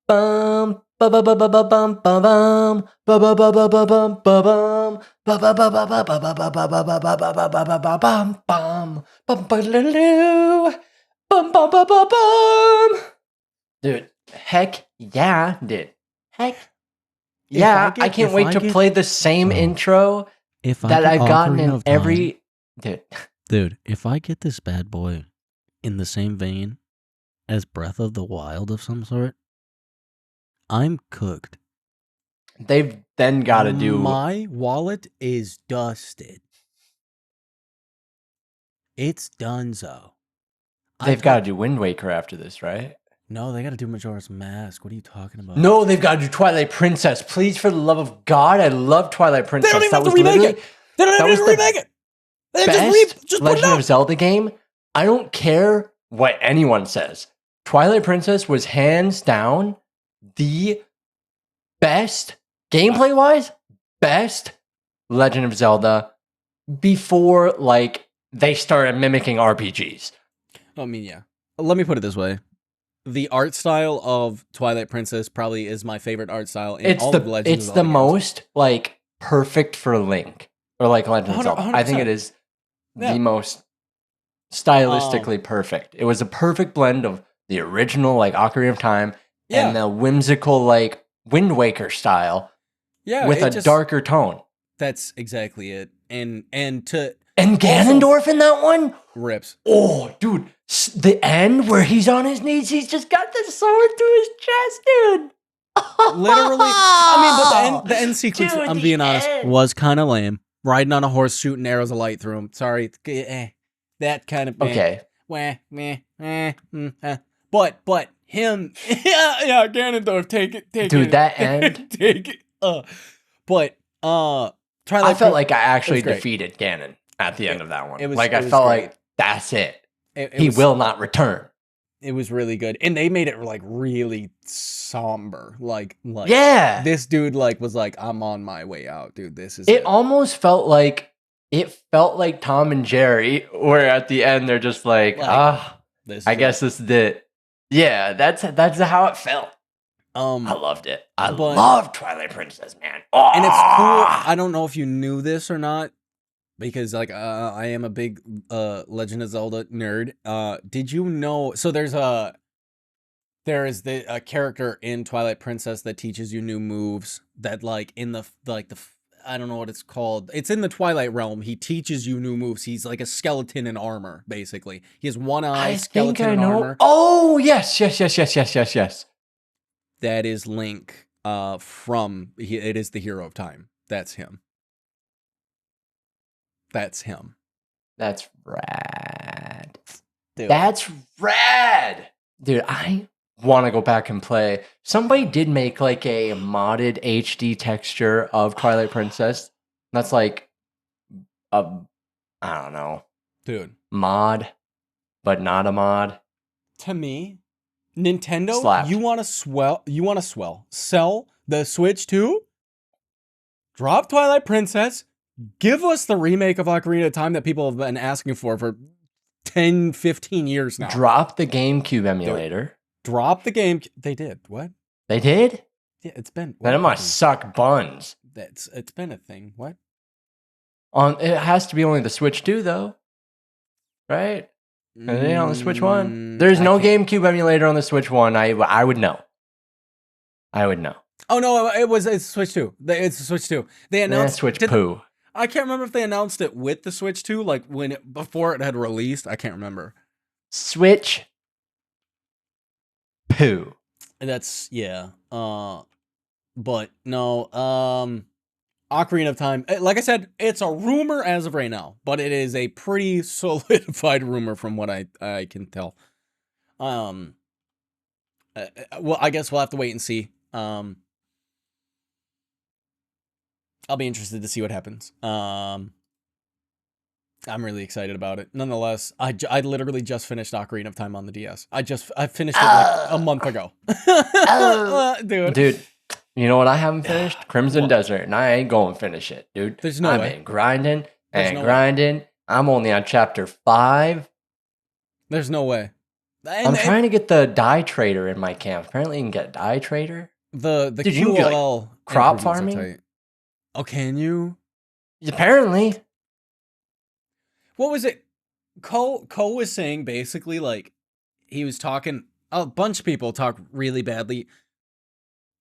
Bum ba ba ba ba ba bum ba bum ba ba ba ba ba bum ba bum ba ba ba ba ba ba ba ba ba ba ba ba ba ba ba ba ba bum bum bum ba loo bum bum ba ba bum. Dude, heck yeah, dude. Heck yeah, I can't wait to play the same intro that I've gotten in every Dude, if I get this bad boy in the same vein as Breath of the Wild of some sort, I'm cooked. They've then got to do. My wallet is dusted. It's donezo. They've got to do Wind Waker after this, right? No, they got to do Majora's Mask. What are you talking about? No, they've got to do Twilight Princess. Please, for the love of God, I love Twilight Princess. They don't even have to remake it. They don't have to remake it. They just put it Legend out. of Zelda game. I don't care what anyone says. Twilight Princess was hands down the best, gameplay-wise, best Legend of Zelda before, like, they started mimicking RPGs. I mean, yeah. Let me put it this way. The art style of Twilight Princess probably is my favorite art style in all of Legend of Zelda. It's the most, like, perfect for Link. Or, like, Legend of Zelda. 100%. I think it is the most stylistically perfect. It was a perfect blend of the original, like, Ocarina of Time and the whimsical, like, Wind Waker style with a darker tone. That's exactly it. And Ganondorf in that one? Rips. Oh, dude. The end where he's on his knees, he's just got the sword through his chest, dude. Literally. I mean, but the end sequence, dude, I'm being honest, was kind of lame. Riding on a horse, shooting arrows of light through him. Sorry. That kind of... Okay. But him... yeah, Ganondorf, take it. Dude, that end... take it. But, I felt like I actually defeated Ganon at the end of that one. I felt like, that's it. He will not return. It was really good. And they made it, like, really somber. Like yeah. This dude, like, was like, I'm on my way out, dude. This is it. Almost felt like... It felt like Tom and Jerry, where at the end they're just like, I guess this is it. Yeah, that's how it felt. I loved it. I love Twilight Princess, man. Oh! And it's cool. I don't know if you knew this or not, because like I am a big Legend of Zelda nerd. Did you know? So there is a character in Twilight Princess that teaches you new moves. That like in the I don't know what it's called. It's in the Twilight realm. He teaches you new moves. He's like a skeleton in armor, basically. He has one eye, skeleton in armor. Oh, yes. That is Link it is the Hero of Time. That's him. That's him. That's rad. Dude. That's rad. Dude, I want to go back and play. Somebody did make like a modded HD texture of Twilight Princess. That's like a, I don't know, Dude. mod, but not a mod. To me, Nintendo, Slapped. you want to sell the Switch 2? Drop Twilight Princess. Give us the remake of Ocarina of Time that people have been asking for 10, 15 years now. Drop the GameCube emulator. Drop the game. They did. What? They did? Yeah, it's been. Then it must suck buns. It's been a thing. What? It has to be only the Switch 2 though. Right? And it ain't on the Switch 1. There's no GameCube emulator on the Switch 1. I would know. I would know. Oh no, it's Switch 2. It's the Switch 2. They announced Switch poo. I can't remember if they announced it with the Switch 2, like before it had released. I can't remember. Switch poo. That's yeah. But no. Ocarina of Time. Like I said, it's a rumor as of right now, but it is a pretty solidified rumor from what I can tell. Well, I guess we'll have to wait and see. I'll be interested to see what happens. I'm really excited about it. Nonetheless, I literally just finished Ocarina of Time on the DS. I finished it like a month ago. Dude, you know what I haven't finished? Crimson Desert, and I ain't going to finish it, dude. There's no way. I've been grinding and grinding. I'm only on chapter 5. There's no way. I'm trying to get the dye trader in my camp. Apparently, you can get dye trader. The Dude, you can do, like, crop farming. Oh, can you? Apparently. What was it? Cole was saying basically like he was talking. A bunch of people talk really badly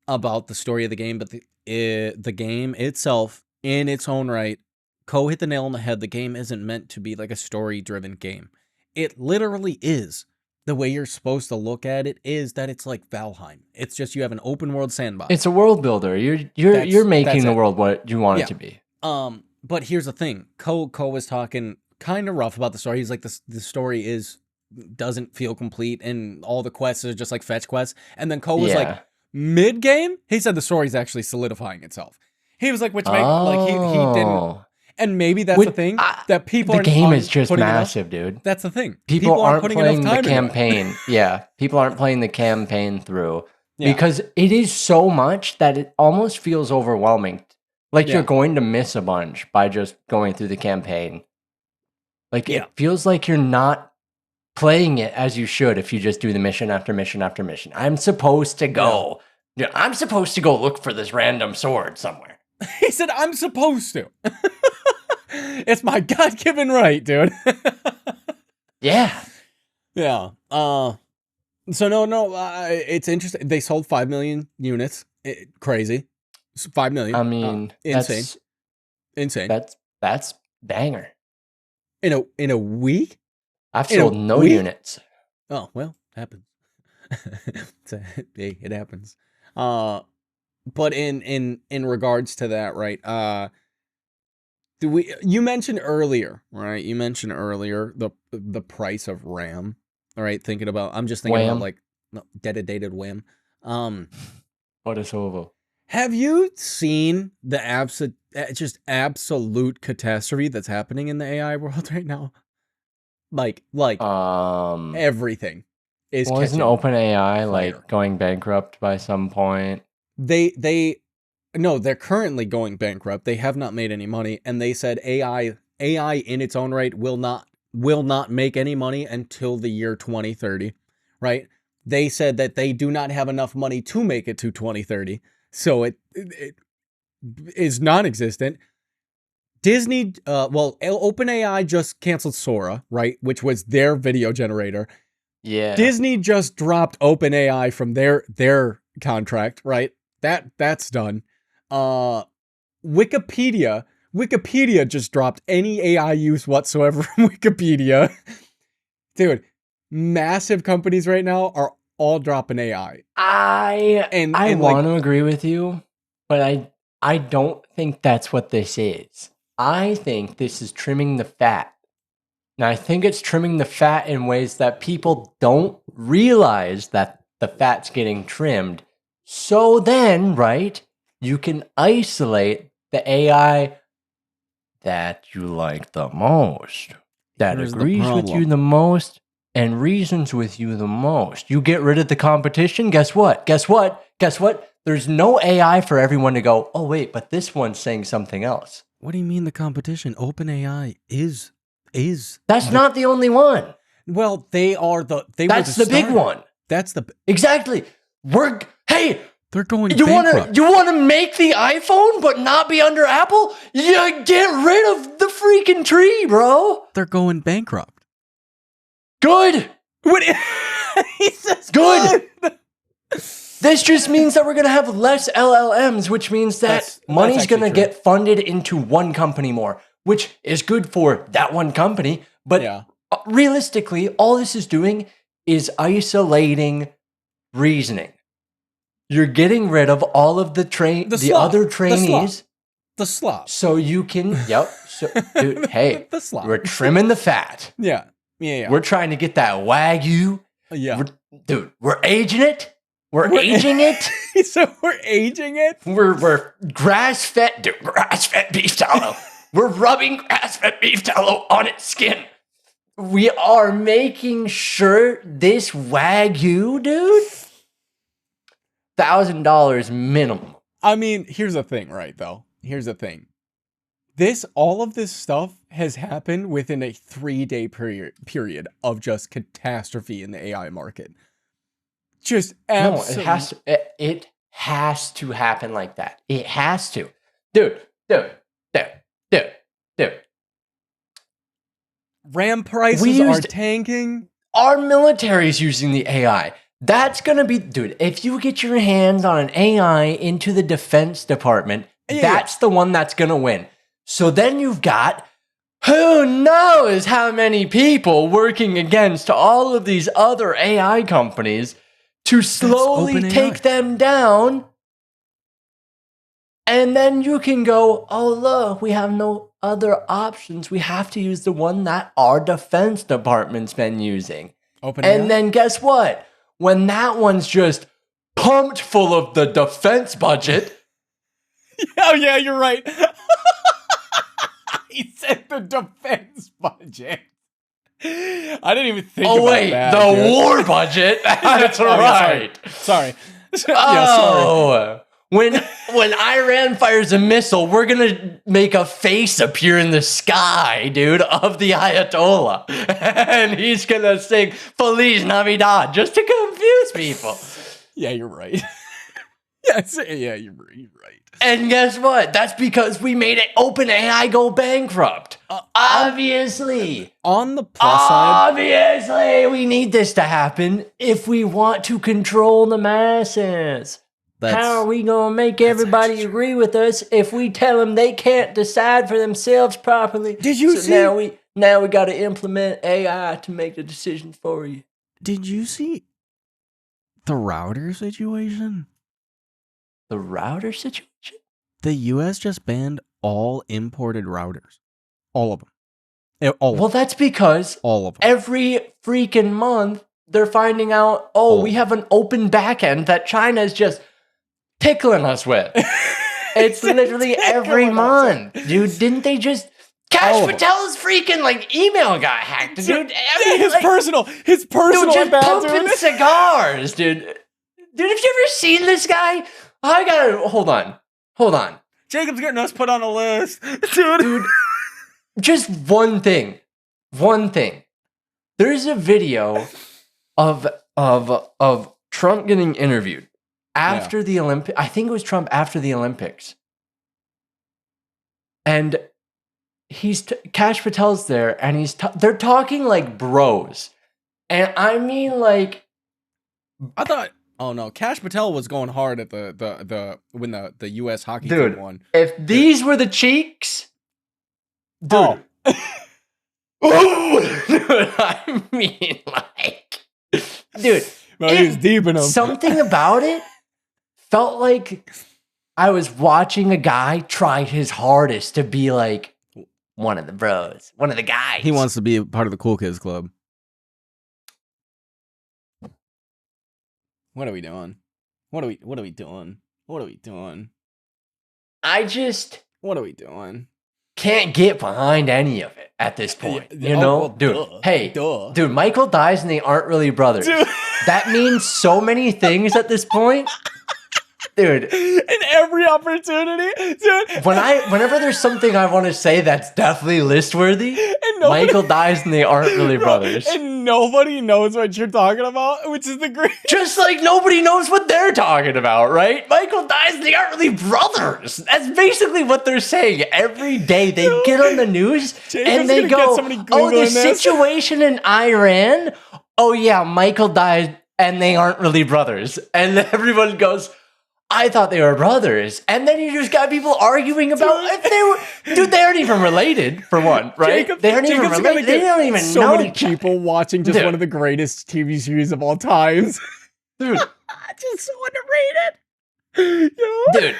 about the story of the game, but the game itself, in its own right, Cole hit the nail on the head. The game isn't meant to be like a story-driven game. It literally is. The way you're supposed to look at it is that it's like Valheim. It's just you have an open world sandbox. It's a world builder. You're making the world what you want it to be. But here's the thing. Cole was talking kind of rough about the story. He's like, the story doesn't feel complete, and all the quests are just like fetch quests. And then Cole was like, mid game, he said the story's actually solidifying itself. He was like, which makes like he didn't. And maybe that's the thing that people. The game is just massive, dude. That's the thing. People aren't playing the campaign. Yeah, people aren't playing the campaign through because it is so much that it almost feels overwhelming. Like you're going to miss a bunch by just going through the campaign. Like it feels like you're not playing it as you should if you just do the mission after mission after mission. I'm supposed to go. Yeah. I'm supposed to go look for this random sword somewhere. He said, "I'm supposed to." It's my God-given right, dude. Yeah. So no, it's interesting. They sold 5 million units. Crazy. 5 million. I mean, insane. Insane. That's banger. In a week? I've sold no units. Oh, well, happens. It happens. But in regards to that, right? You mentioned earlier, right? You mentioned earlier the price of RAM. All right, I'm just thinking about like dedicated WAM. What is over? Have you seen the absolute catastrophe that's happening in the AI world right now? Like everything is. Wasn't OpenAI like going bankrupt by some point? No, they're currently going bankrupt. They have not made any money, and they said AI in its own right will not make any money until the year 2030, right? They said that they do not have enough money to make it to 2030, so it is non-existent. Disney, OpenAI just canceled Sora, right, which was their video generator. Yeah. Disney just dropped OpenAI from their contract, right? That's done. Wikipedia just dropped any AI use whatsoever from Wikipedia. Dude, massive companies right now are all dropping AI. I want to agree with you, but I don't think that's what this is. I think this is trimming the fat. And I think it's trimming the fat in ways that people don't realize that the fat's getting trimmed. So then, right, you can isolate the AI that you like the most, that Here's the agrees with you problem. the most, and reasons with you the most. You get rid of the competition. Guess what? Guess what? Guess what? There's no AI for everyone to go, oh, wait, but this one's saying something else. What do you mean the competition? OpenAI is That's not the only one. well, they are the That's the big one. That's the Exactly. Hey, they're going you bankrupt. want to make the iPhone but not be under Apple? You get rid of the freaking tree, bro. They're going bankrupt. Good. What? He says Good. This just means that we're going to have less LLMs, which means that money's going to get funded into one company more, which is good for that one company. But realistically, all this is doing is isolating reasoning. You're getting rid of all of the other trainees. The slop. So you can, So, dude, hey, the slop. We're trimming the fat. Yeah. We're trying to get that Wagyu. Yeah. We're aging it. We're aging it. So we're aging it? We're grass-fed beef tallow. We're rubbing grass-fed beef tallow on its skin. We are making sure this Wagyu, dude, $1,000 minimum. I mean, here's the thing, right, though? Here's the thing. All of this stuff has happened within a 3-day period of just catastrophe in the AI market. Just absolutely. No, it has to happen like that. It has to. Dude. RAM prices are tanking. Our military's using the AI. That's going to be, dude, if you get your hands on an AI into the Defense Department, that's the one that's going to win. So then you've got who knows how many people working against all of these other AI companies to slowly take them down. And then you can go, oh, look, we have no other options. We have to use the one that our Defense Department's been using. And then guess what? When that one's just pumped full of the defense budget. Oh, yeah, you're right. He said the defense budget. I didn't even think about that. Oh, wait, the war budget? That's right. Sorry. Sorry. When Iran fires a missile, we're going to make a face appear in the sky, dude, of the Ayatollah. And he's going to sing Feliz Navidad just to confuse people. Yeah, you're right. Yeah, you're right. And guess what? That's because we made it OpenAI go bankrupt. Obviously. On the plus side. Obviously, we need this to happen if we want to control the masses. How are we going to make everybody agree with us if we tell them they can't decide for themselves properly? Did you see? Now we got to implement AI to make the decisions for you. Did you see the router situation? The router situation? The U.S. just banned all imported routers. All of them. Well, that's because all of them. Every freaking month, they're finding out, we have an open backend that China's just tickling us with. It's literally every month. Dude, didn't they just... Kash Patel's freaking, email got hacked, dude. His personal dude, just pumping cigars, dude. Dude, have you ever seen this guy? I gotta... Hold on. Jacob's getting us put on a list. Dude, just one thing. There's a video of Trump getting interviewed after the Olympics. I think it was Trump after the Olympics. And Kash Patel's there, and they're talking like bros. And I mean, like... I thought... Oh no, Kash Patel was going hard at when the U.S. hockey team won. If these were the cheeks, dude. I mean, dude, he was deep in them. Something about it felt like I was watching a guy try his hardest to be like one of the bros, one of the guys. He wants to be a part of the cool kids club. What are we doing? What are we doing? What are we doing? I just What are we doing? can't get behind any of it at this point. You Oh, know? well, Dude, duh. hey, Duh. dude, Michael dies and they aren't really brothers. Dude. That means so many things at this point. Dude, In every opportunity, dude. whenever there's something I want to say that's definitely list worthy, And nobody- Michael dies and they aren't really brothers. And nobody knows what you're talking about, which is the great. Just like nobody knows what they're talking about, right? Michael dies and they aren't really brothers. That's basically what they're saying. Every day they get on the news Jacob's and they gonna get go, somebody oh, the Googling this." situation in Iran. Oh yeah, Michael died and they aren't really brothers. And everyone goes, I thought they were brothers. And then you just got people arguing about if they were. Dude, they aren't even related, for one, right? They aren't even Jacob's gonna related. They get don't even so know many each other. people watching just Dude. one of the greatest TV series of all times. Dude, Just so underrated. You know? dude.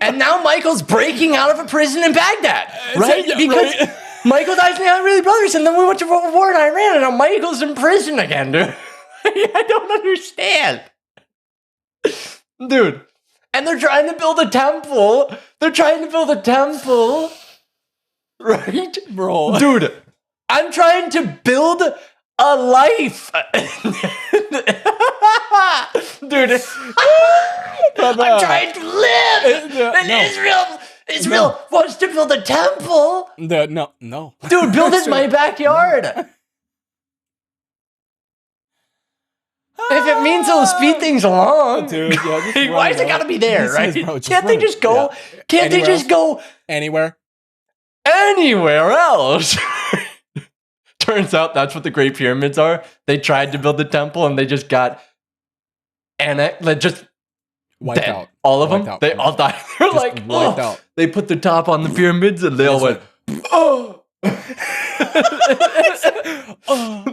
And now Michael's breaking out of a prison in Baghdad, right? Yeah, Because right. Michael dies and they aren't really brothers. And then we went to war in Iran and now Michael's in prison again, dude. I don't understand. Dude. And they're trying to build a temple. They're trying to build a temple. Right? Bro. Dude, I'm trying to build a life. Dude. I'm trying to live. And no. Israel wants to build a temple. No. Dude, build it in my backyard. If it means it'll speed things along, Dude, yeah, just hey, run, why is it bro. gotta be there, This right? is, bro, just Can't they run. just go? Yeah. Can't they Anywhere just else? go Anywhere? anywhere else? Turns out that's what the Great Pyramids are. They tried to build the temple and they just got just Wiped dead. out. All of Wiped them, out. they all died. They're Just like, wiped oh. out. They put the top on the pyramids and they all went, oh. Oh.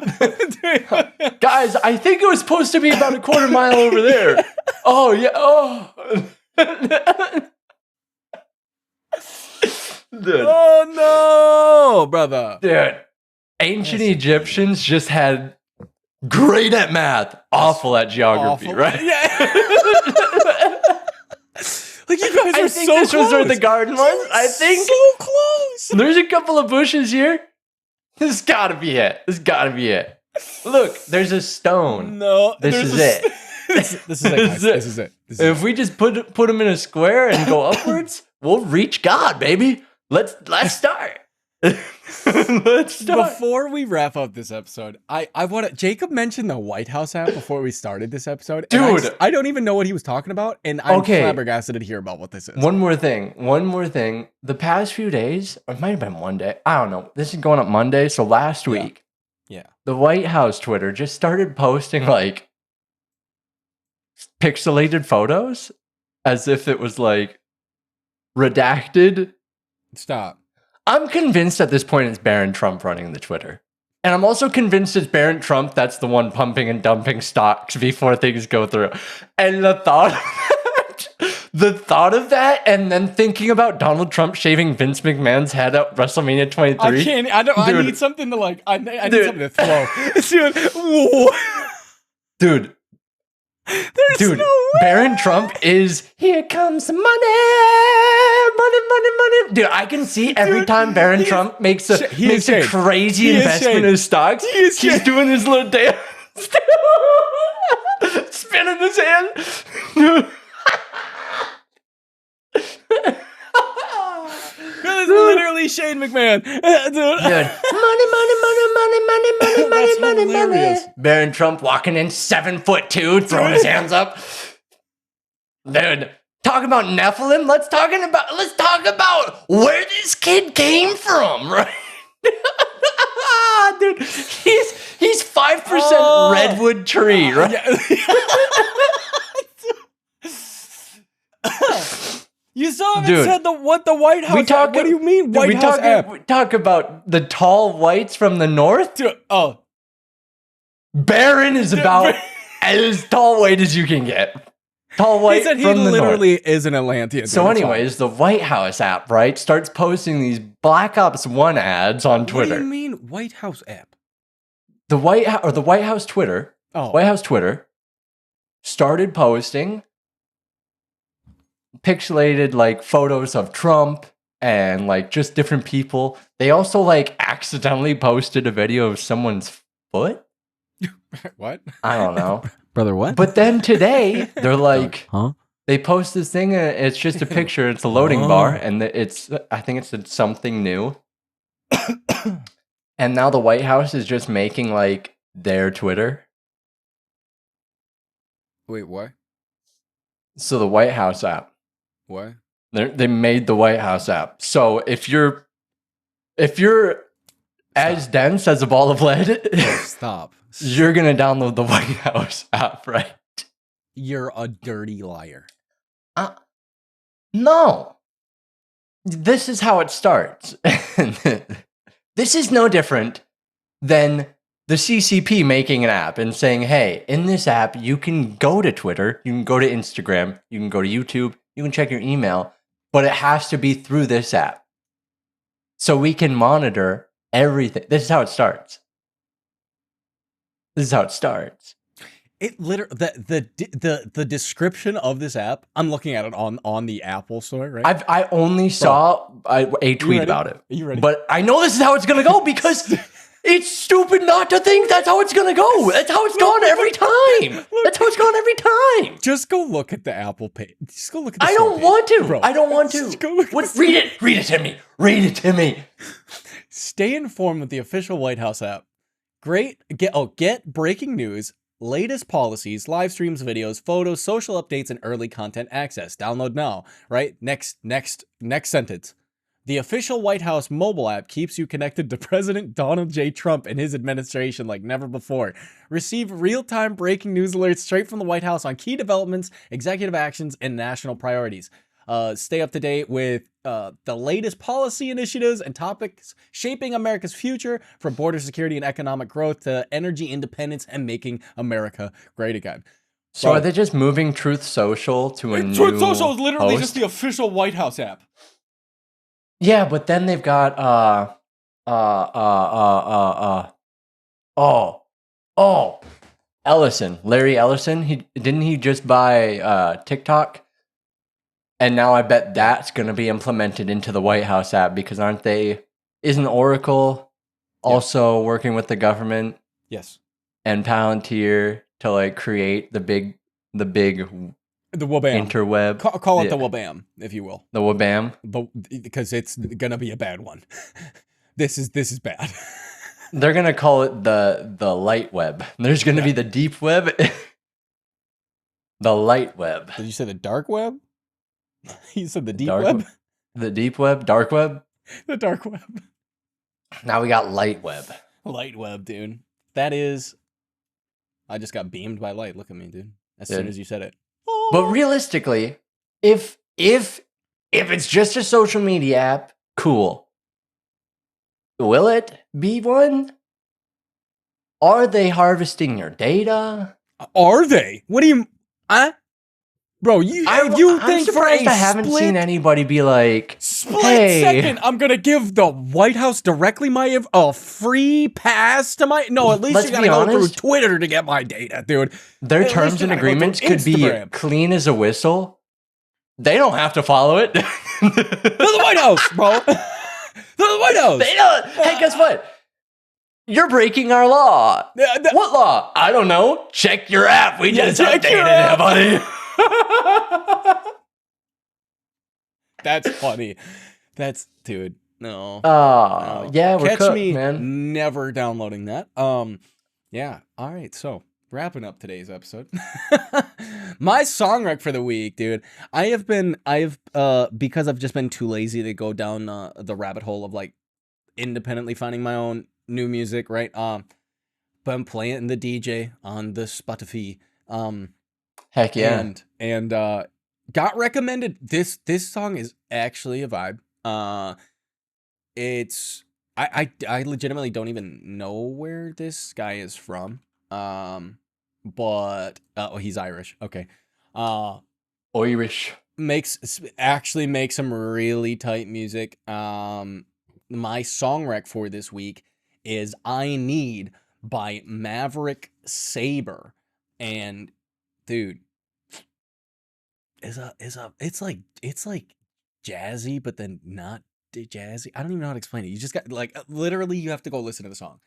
Guys, I think it was supposed to be about a quarter mile over there. Oh, yeah. Oh. Dude. Oh no, brother. Dude. Ancient Egyptians just had great at math, awful at geography, Awful. right? Yeah. Like you guys I are think so this close. was where the garden was. I think so close. there's a couple of bushes here. This gotta be it. This gotta be it. Look, there's a stone. No, This there's is a it. this is it. Guys. This is it. This is If we just put them in a square and go upwards, we'll reach God, baby. Let's start. Let's start. Before we wrap up this episode, I want to. Jacob mentioned the White House app before we started this episode. And Dude. I don't even know what he was talking about, and I'm Okay. flabbergasted to hear about what this is. One more thing. The past few days, or it might have been one day, I don't know. This is going up Monday, so last Yeah. week, Yeah. the White House Twitter just started posting like pixelated photos as if it was like redacted. Stop. I'm convinced at this point it's Barron Trump running the Twitter. And I'm also convinced it's Barron Trump that's the one pumping and dumping stocks before things go through. And the thought of that, and then thinking about Donald Trump shaving Vince McMahon's head at WrestleMania 23. I can't. I Dude. need something to like. I need Dude. something to throw. Dude, whoa. Dude, There's no way. Barron Trump is here comes the money. Dude, I can see every time Barron Trump makes a shaved. crazy He is investment shaved. in his stocks. is He's shaved. doing his little dance, spinning his hand. That is literally Shane McMahon. Dude. Dude, That's money. hilarious. Barron Trump walking in 7'2", throwing his hands up. Dude, talk about Nephilim. Let's talk about where this kid came from, right? Dude, he's 5% redwood tree, right? You still haven't Dude. said what the White House app. What do you mean White House app? We talk about the tall whites from the north. Dude, oh, Barron is about as tall white as you can get. tall white He said he from the literally north. is an Atlantean. So, dude, it's fine. anyways, the White House app, right, starts posting these Black Ops 1 ads on Twitter. What do you mean White House app? The White House Twitter, White House Twitter started posting pixelated like photos of Trump and like just different people. They also like accidentally posted a video of someone's foot. What? I don't know. Brother, what? But then today they're like, huh? they post this thing and it's just a picture. It's a loading bar, and I think it's something new. And now the White House is just making like their Twitter. Wait, what? So the White House app. What? They made the White House app. So if you're as dense as a ball of lead, Stop. You're gonna download the White House app, right? You're a dirty liar. No. This is how it starts. This is no different than the CCP making an app and saying, hey, in this app, you can go to Twitter, you can go to Instagram, you can go to YouTube, you can check your email, but it has to be through this app. So we can monitor everything. This is how it starts. This is how it starts. It literally the description of this app. I'm looking at it on the Apple Store, right? I only saw a tweet about it. Are you ready? But I know this is how it's gonna go because it's stupid not to think that's how it's gonna go. That's how it's gone every time. That's how it's gone every time. Just go look at the Apple page. Just go look at the I store don't page. want to. Bro, I don't want to. just go look at What? the Read it. Read it to me. Read it to me. Stay informed with the official White House app. Get breaking news, latest policies, live streams, videos, photos, social updates, and early content access. Download now, right? Next sentence. The official White House mobile app keeps you connected to President Donald J. Trump and his administration like never before. Receive real-time breaking news alerts straight from the White House on key developments, executive actions, and national priorities. Stay up to date with the latest policy initiatives and topics shaping America's future, from border security and economic growth to energy independence and making America great again. So are they just moving Truth Social to a new Truth Social is literally host? just the official White House app. Yeah, but then they've got Ellison, Larry Ellison. He just buy TikTok? And now I bet that's going to be implemented into the White House app because isn't Oracle also working with the government? Yes. And Palantir to like create the big The Wabam. interweb. Call it the Wabam, if you will. The Wabam. But because it's gonna be a bad one. This is bad. They're gonna call it the light web. There's gonna be the deep web. The light web. Did you say the dark web? You said the deep Dark web? The deep web? Dark web? The dark web. Now we got light web. Light web, dude. That is... I just got beamed by light. Look at me, dude. As soon as you said it. But realistically, if it's just a social media app, cool. Will it be one? Are they harvesting your data? Are they? What do you... Bro, I'm think surprised for a I haven't seen anybody be like, split hey, second, I'm gonna give the White House directly a free pass to my... No, at least Let's you gotta be go honest, through Twitter to get my data, dude. their At terms least you and gotta go agreements through could be Instagram. clean as a whistle. They don't have to follow it. To the White House, bro. To the White House. They don't. Hey, guess what? You're breaking our law. What law? I don't know. Check your app. We just updated it, buddy. That's funny. Dude. No. No. Yeah, we're Catch cooked, me man. never downloading that. Yeah. All right. So wrapping up today's episode. My song rec for the week, dude. Because I've just been too lazy to go down the rabbit hole of like independently finding my own new music, right? But I'm playing the DJ on the Spotify. Heck yeah. And got recommended. This song is actually a vibe. It's I legitimately don't even know where this guy is from. But he's Irish. Okay. Irish. Actually makes some really tight music. My song rec for this week is I Need by Maverick Sabre. And dude, it's like jazzy, but then not jazzy. I don't even know how to explain it. You just got like literally you have to go listen to the song.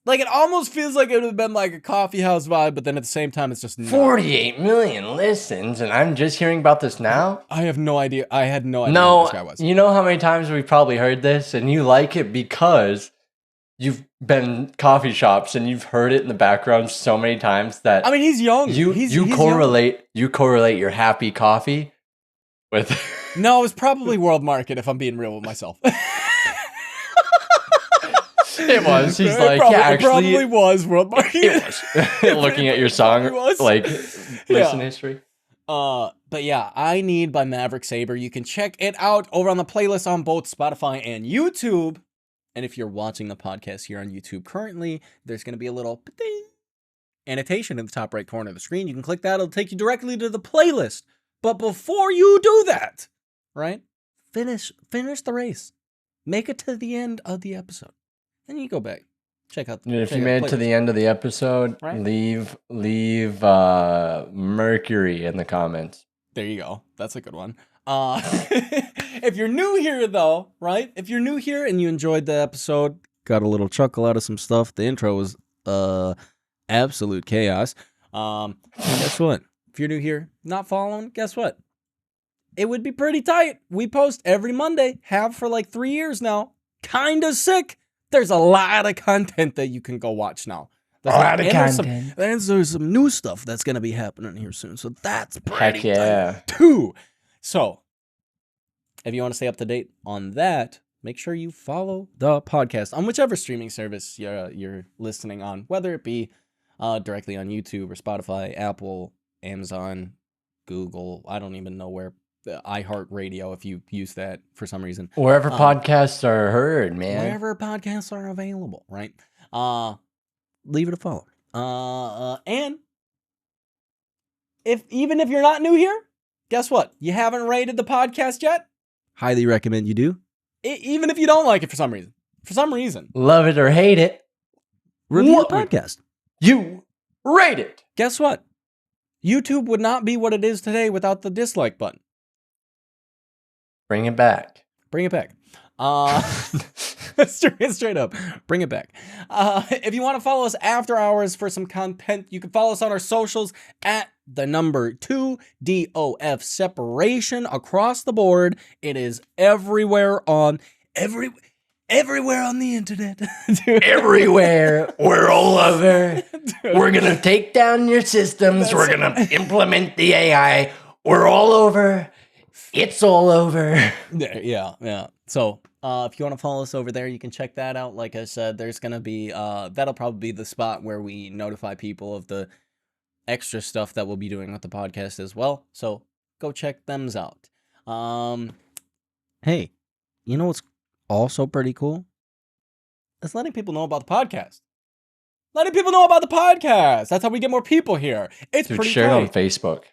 Like, it almost feels like it would have been like a coffee house vibe, but then at the same time, it's just not. 48 million listens, and I'm just hearing about this now? I have no idea. I had no idea who this guy was. You know how many times we've probably heard this, and you like it because you've been in coffee shops and you've heard it in the background so many times that... I mean, he's young. He's correlate your happy coffee with... No, it was probably World Market, if I'm being real with myself. It was. He's like, yeah, actually, it probably was World Market. It was. Looking at your song, like, listen history. But yeah, I Need by Maverick Sabre. You can check it out over on the playlist on both Spotify and YouTube. And if you're watching the podcast here on YouTube currently, there's going to be a little ding annotation in the top right corner of the screen. You can click that. It'll take you directly to the playlist. But before you do that, right, finish the race. Make it to the end of the episode. Then you go back, check out. If you made it to the end of the episode, right? leave Mercury in the comments. There you go. That's a good one. If you're new here, though, right? If you're new here and you enjoyed the episode, got a little chuckle out of some stuff. The intro was absolute chaos. Guess what? If you're new here, not following, guess what? It would be pretty tight. We post every Monday. Have for like 3 years now. Kinda sick. There's a lot of content that you can go watch now. There's a lot of content. There's some new stuff that's going to be happening here soon. So that's pretty tight too. So if you want to stay up to date on that, make sure you follow the podcast on whichever streaming service you're listening on, whether it be directly on YouTube or Spotify, Apple, Amazon, Google. I don't even know where. iHeartRadio, if you use that for some reason. Wherever podcasts are heard, man. Wherever podcasts are available, right? Leave it a follow. And even if you're not new here, guess what? You haven't rated the podcast yet? Highly recommend you do. Even if you don't like it for some reason. For some reason. Love it or hate it. Review the podcast. You rate it. Guess what? YouTube would not be what it is today without the dislike button. Bring it back. Bring it back. Straight up. Bring it back. If you want to follow us after hours for some content, you can follow us on our socials at the number 2DOF separation across the board. It is everywhere on the internet. Everywhere. We're all over. We're going to take down your systems. We're going to implement the AI. We're all over. It's all over. Yeah. So, if you want to follow us over there, you can check that out. Like I said, there's going to be, that'll probably be the spot where we notify people of the extra stuff that we'll be doing with the podcast as well. So, go check them out. Hey, you know what's also pretty cool? It's letting people know about the podcast. Letting people know about the podcast. That's how we get more people here. It's pretty share it on Facebook.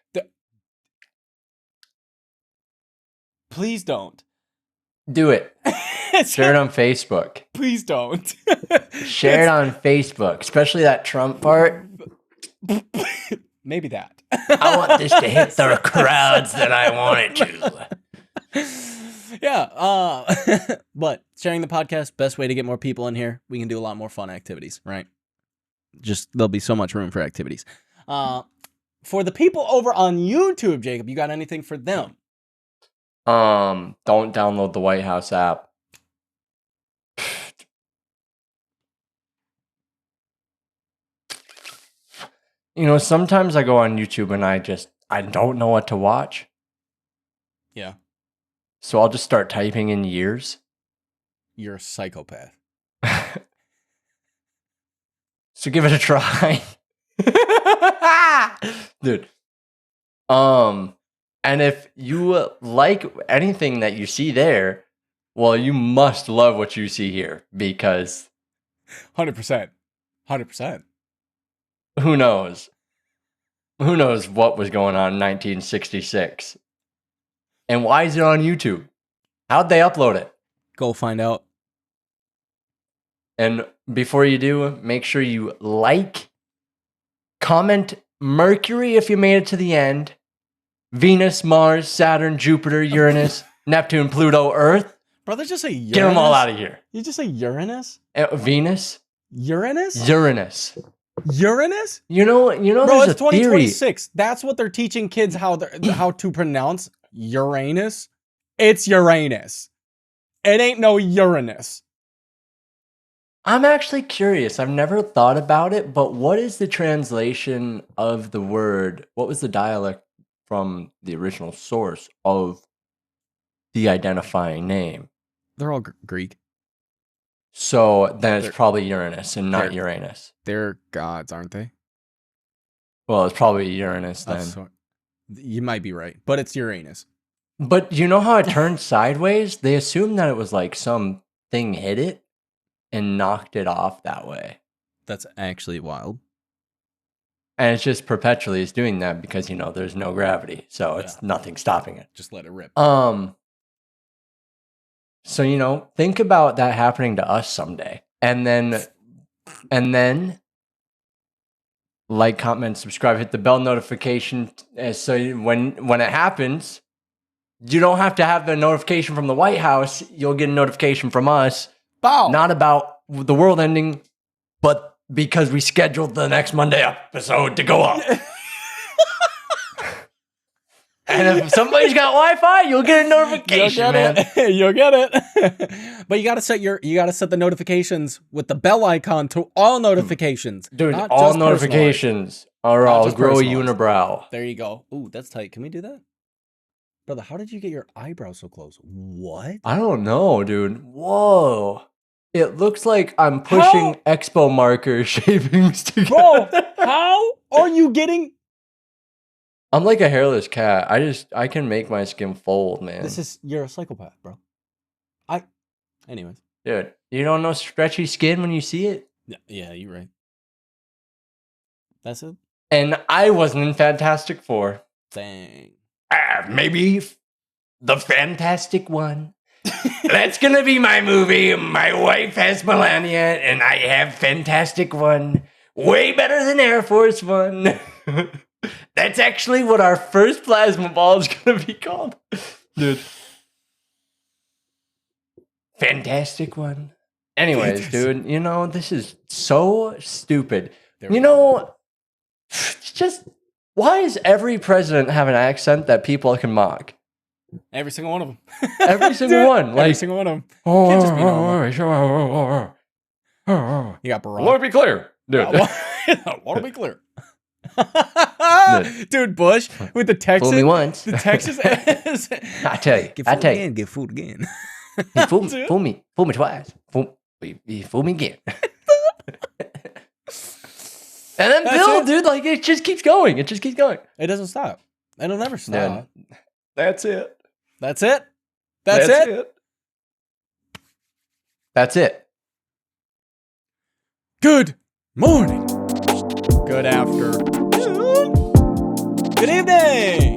Please don't. Do it. Share it on Facebook. Please don't. Share it on Facebook, especially that Trump part. Maybe that. I want this to hit the crowds that I want it to. Yeah. But sharing the podcast, best way to get more people in here. We can do a lot more fun activities, right? Just there'll be so much room for activities. For the people over on YouTube, Jacob, you got anything for them? Don't download the White House app. You know, sometimes I go on YouTube and I don't know what to watch. Yeah. So I'll just start typing in years. You're a psychopath. So give it a try. Dude. And if you like anything that you see there, well, you must love what you see here because 100%. 100%. Who knows? Who knows what was going on in 1966? And why is it on YouTube? How'd they upload it? Go find out. And before you do, make sure you like, comment Mercury if you made it to the end, Venus, Mars, Saturn, Jupiter, Uranus, Neptune, Pluto, Earth. Brother, just say Uranus. Get them all out of here. You just say Uranus? Venus? Uranus? Uranus. Uranus? You know, Bro, there's it's a theory. 2026. That's what they're teaching kids how to pronounce Uranus. It's Uranus. It ain't no Uranus. I'm actually curious. I've never thought about it, but what is the translation of the word? What was the dialect from the original source of the identifying name? They're all Greek. So then it's probably Uranus and not Uranus. They're gods, aren't they? Well, it's probably Uranus then. You might be right, but it's Uranus. But you know how it turned sideways? They assumed that it was like some thing hit it and knocked it off that way. That's actually wild. And it's just perpetually is doing that because, you know, there's no gravity. So it's nothing stopping it. Just let it rip. So, you know, think about that happening to us someday. And then like, comment, subscribe, hit the bell notification. So when it happens, you don't have to have the notification from the White House. You'll get a notification from us. Bow. Not about the world ending, but because we scheduled the next Monday episode to go up. And if somebody's got Wi-Fi, you'll get a notification, man. You'll get it. But you gotta set the notifications with the bell icon to all notifications. Dude, all notifications or I'll grow a unibrow. There you go. Ooh, that's tight. Can we do that? Brother, how did you get your eyebrow so close? What? I don't know, dude. Whoa. It looks like I'm pushing Expo marker shavings together. Bro, how are you getting... I'm like a hairless cat. I can make my skin fold, man. You're a psychopath, bro. Anyways. Dude, you don't know stretchy skin when you see it? Yeah, you're right. That's it? And I wasn't in Fantastic Four. Dang. Maybe the Fantastic One. That's gonna be my movie. My wife has Melania, and I have Fantastic One. Way better than Air Force One. That's actually what our first plasma ball is gonna be called. Dude. Fantastic One. Anyways, dude, you know, this is so stupid. You know, just why does every president have an accent that people can mock? Every single one of them. Every single one. Like, every single one of them. Can't just be normal. You got Barack. Want to be clear, dude. Want to be clear. Dude, Bush with the Texas. Fool me once. The Texas. I tell you. Get fooled again. Fool me twice. Fool me again. And then Bill, dude, like it just keeps going. It just keeps going. It doesn't stop. It'll never stop. Yeah. That's it. That's it. That's it. That's it. Good morning. Good afternoon. Good evening.